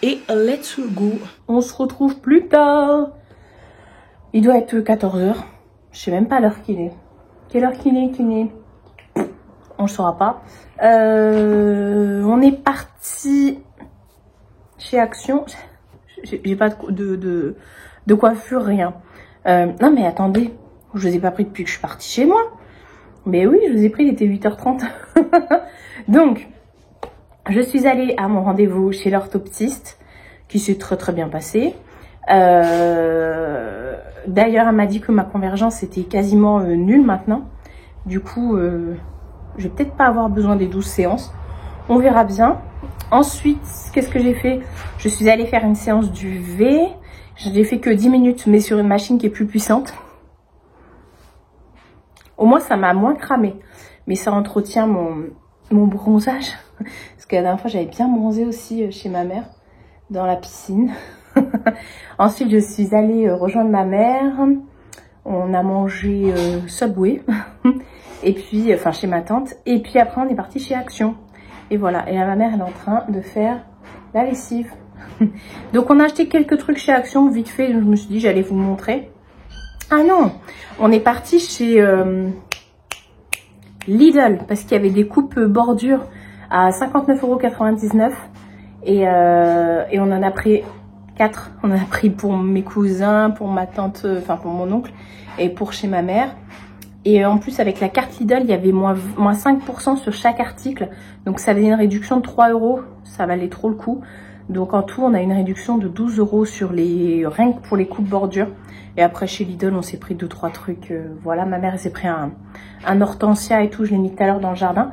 Et let's go. On se retrouve plus tard. Il doit être 14h. Je sais même pas l'heure qu'il est. Quelle heure qu'il est? On ne saura pas. On est parti chez Action. J'ai pas de coiffure, rien. Non mais attendez, je vous ai pas pris depuis que je suis partie chez moi. Mais oui, je vous ai pris, il était 8h30. Donc, je suis allée à mon rendez-vous chez l'orthoptiste, qui s'est très bien passé. D'ailleurs, elle m'a dit que ma convergence était quasiment nulle maintenant. Du coup, je vais peut-être pas avoir besoin des 12 séances. On verra bien. Ensuite, qu'est-ce que j'ai fait? Je suis allée faire une séance du V. Je l'ai fait que 10 minutes, mais sur une machine qui est plus puissante. Au moins, ça m'a moins cramé. Mais ça entretient mon bronzage. Parce que la dernière fois, j'avais bien bronzé aussi chez ma mère, dans la piscine. Ensuite, je suis allée rejoindre ma mère. On a mangé Subway. Et puis, enfin, chez ma tante. Et puis après, on est parti chez Action. Et voilà. Et là, ma mère, elle est en train de faire la lessive. Donc, on a acheté quelques trucs chez Action, vite fait. Je me suis dit, j'allais vous montrer. Ah non, on est parti chez Lidl parce qu'il y avait des coupes bordure à 59,99 € et on en a pris 4. On en a pris pour mes cousins, pour ma tante, enfin pour mon oncle et pour chez ma mère. Et en plus avec la carte Lidl, il y avait moins 5% sur chaque article. Donc ça avait une réduction de 3 €, ça valait trop le coup. Donc en tout, on a une réduction de 12 € sur rien que pour les coupes bordure. Et après chez Lidl, on s'est pris 2-3 trucs. Voilà, ma mère s'est pris un hortensia et tout, je l'ai mis tout à l'heure dans le jardin.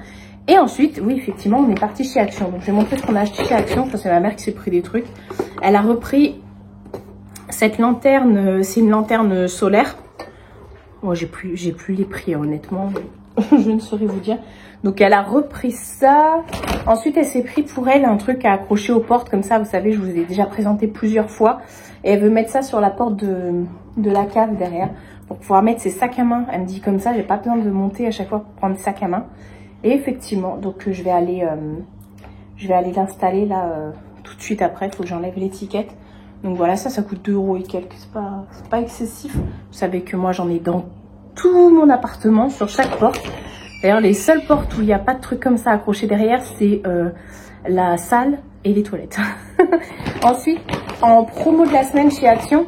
Et ensuite, oui, effectivement, on est parti chez Action. Donc je vais montrer ce qu'on a acheté chez Action. C'est ma mère qui s'est pris des trucs. Elle a repris cette lanterne, c'est une lanterne solaire. Moi, j'ai plus les prix, honnêtement. Je ne saurais vous dire. Donc elle a repris ça. Ensuite elle s'est pris pour elle un truc à accrocher aux portes comme ça. Vous savez, je vous ai déjà présenté plusieurs fois. Et elle veut mettre ça sur la porte de la cave derrière. Pour pouvoir mettre ses sacs à main. Elle me dit comme ça, j'ai pas besoin de monter à chaque fois pour prendre le sac à main. Et effectivement, donc je vais aller l'installer là tout de suite après. Il faut que j'enlève l'étiquette. Donc voilà, ça coûte 2 € et quelques. C'est pas excessif. Vous savez que moi j'en ai dans tout mon appartement, sur chaque porte. D'ailleurs, les seules portes où il n'y a pas de truc comme ça accroché derrière, c'est la salle et les toilettes. Ensuite, en promo de la semaine chez Action,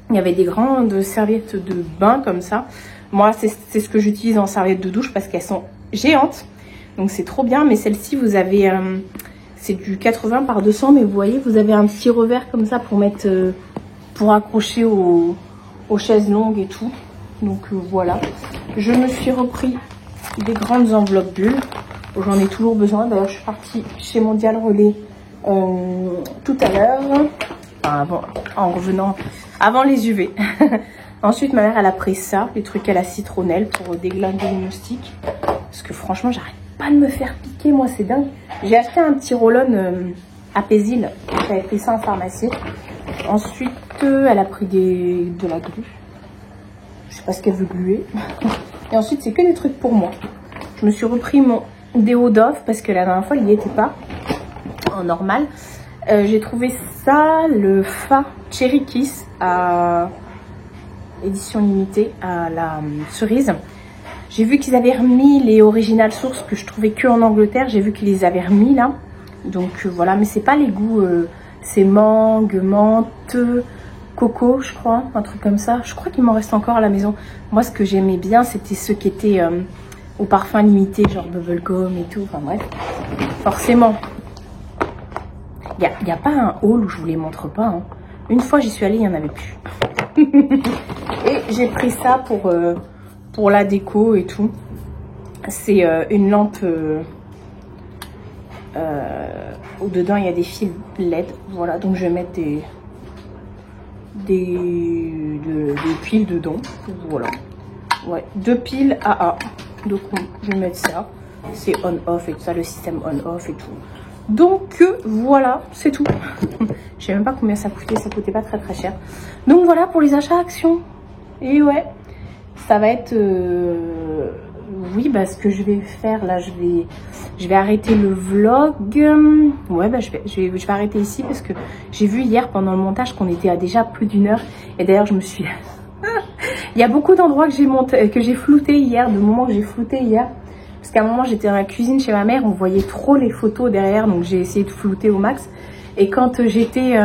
il y avait des grandes serviettes de bain comme ça. Moi, c'est ce que j'utilise en serviette de douche parce qu'elles sont géantes. Donc, c'est trop bien. Mais celle-ci, vous avez... c'est du 80 par 200. Mais vous voyez, vous avez un petit revers comme ça pour mettre... pour accrocher aux chaises longues et tout. Donc, voilà. Je me suis repris... des grandes enveloppes bulles. J'en ai toujours besoin. D'ailleurs, je suis partie chez Mondial Relais tout à l'heure. Enfin, en revenant avant les UV. Ensuite, ma mère, elle a pris ça, les trucs à la citronnelle pour déglinguer les moustiques. Parce que franchement, j'arrête pas de me faire piquer. Moi, c'est dingue. J'ai acheté un petit roll-on à Pézil. J'avais pris ça en pharmacie. Ensuite, elle a pris de la glu. Je sais pas ce qu'elle veut gluer. Et ensuite, c'est que des trucs pour moi. Je me suis repris mon déo Dove parce que la dernière fois, il n'y était pas en normal. J'ai trouvé ça, le Fa Cherry Kiss à édition limitée à la cerise. J'ai vu qu'ils avaient remis les Original Source que je trouvais que en Angleterre. J'ai vu qu'ils les avaient remis là. Donc voilà, mais c'est pas les goûts. C'est mangue, menthe, coco, je crois, un truc comme ça. Je crois qu'il m'en reste encore à la maison. Moi, ce que j'aimais bien, c'était ceux qui étaient au parfum limité, genre bubblegum et tout. Enfin bref, forcément. Il n'y a pas un haul où je vous les montre pas. Hein. Une fois, j'y suis allée, il n'y en avait plus. Et j'ai pris ça pour la déco et tout. C'est une lampe où dedans il y a des fils LED. Voilà, donc je vais mettre des piles dedans. Voilà. Ouais, 2 piles AA. Donc je vais mettre ça. C'est on-off et tout ça, le système on-off et tout. Donc voilà, c'est tout. Je sais même pas combien ça coûtait pas très cher. Donc voilà pour les achats actions. Et ouais, ça va être... oui, bah ce que je vais faire là, je vais arrêter le vlog. Ouais, bah je vais arrêter ici parce que j'ai vu hier pendant le montage qu'on était à déjà plus d'1 heure. Et d'ailleurs, je me suis... Il y a beaucoup d'endroits que j'ai flouté hier, de moments que j'ai flouté hier. Parce qu'à un moment, j'étais dans la cuisine chez ma mère, on voyait trop les photos derrière, donc j'ai essayé de flouter au max. Et quand j'étais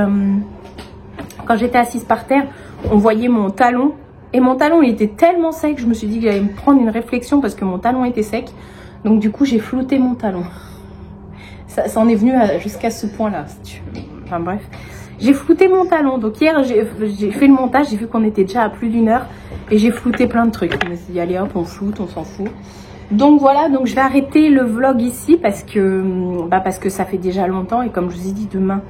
assise par terre, on voyait mon talon. Et mon talon, il était tellement sec, je me suis dit que j'allais me prendre une réflexion parce que mon talon était sec. Donc du coup, j'ai flouté mon talon. Ça en est venu jusqu'à ce point-là. Enfin bref. J'ai flouté mon talon. Donc hier, j'ai fait le montage, j'ai vu qu'on était déjà à plus d'1 heure. Et j'ai flouté plein de trucs. Je me suis dit, allez hop, on floute, on s'en fout. Donc voilà, donc je vais arrêter le vlog ici parce que ça fait déjà longtemps. Et comme je vous ai dit, demain,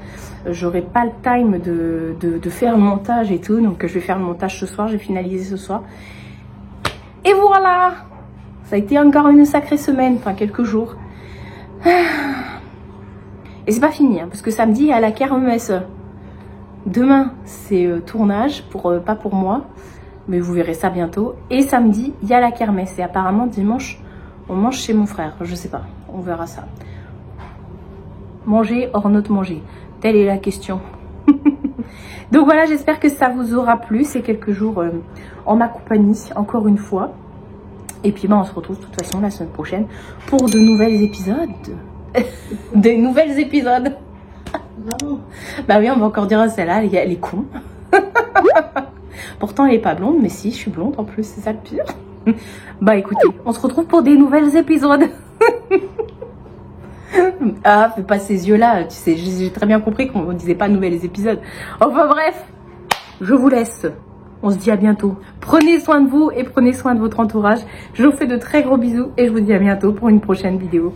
j'aurai pas le time de faire le montage et tout. Donc je vais faire le montage ce soir, je vais finaliser ce soir. Et voilà, ça a été encore une sacrée semaine, enfin quelques jours. Et c'est pas fini, hein, parce que samedi, il y a la kermesse. Demain, c'est tournage, pas pour moi, mais vous verrez ça bientôt. Et samedi, il y a la kermesse. Et apparemment, dimanche, on mange chez mon frère. Je sais pas, on verra ça. Manger hors not manger, telle est la question. Donc voilà, j'espère que ça vous aura plu. C'est quelques jours en ma compagnie, encore une fois. Et puis on se retrouve de toute façon la semaine prochaine pour de nouvelles épisodes. Des nouvelles épisodes. Bah oui, on va encore dire à celle-là, elle est con. Pourtant, elle est pas blonde, mais si, je suis blonde en plus, c'est ça le pire. Bah écoutez, on se retrouve pour des nouvelles épisodes. Ah, fais pas ces yeux-là, tu sais, j'ai très bien compris qu'on disait pas nouvelles épisodes. Enfin bref, je vous laisse. On se dit à bientôt. Prenez soin de vous et prenez soin de votre entourage. Je vous fais de très gros bisous et je vous dis à bientôt pour une prochaine vidéo.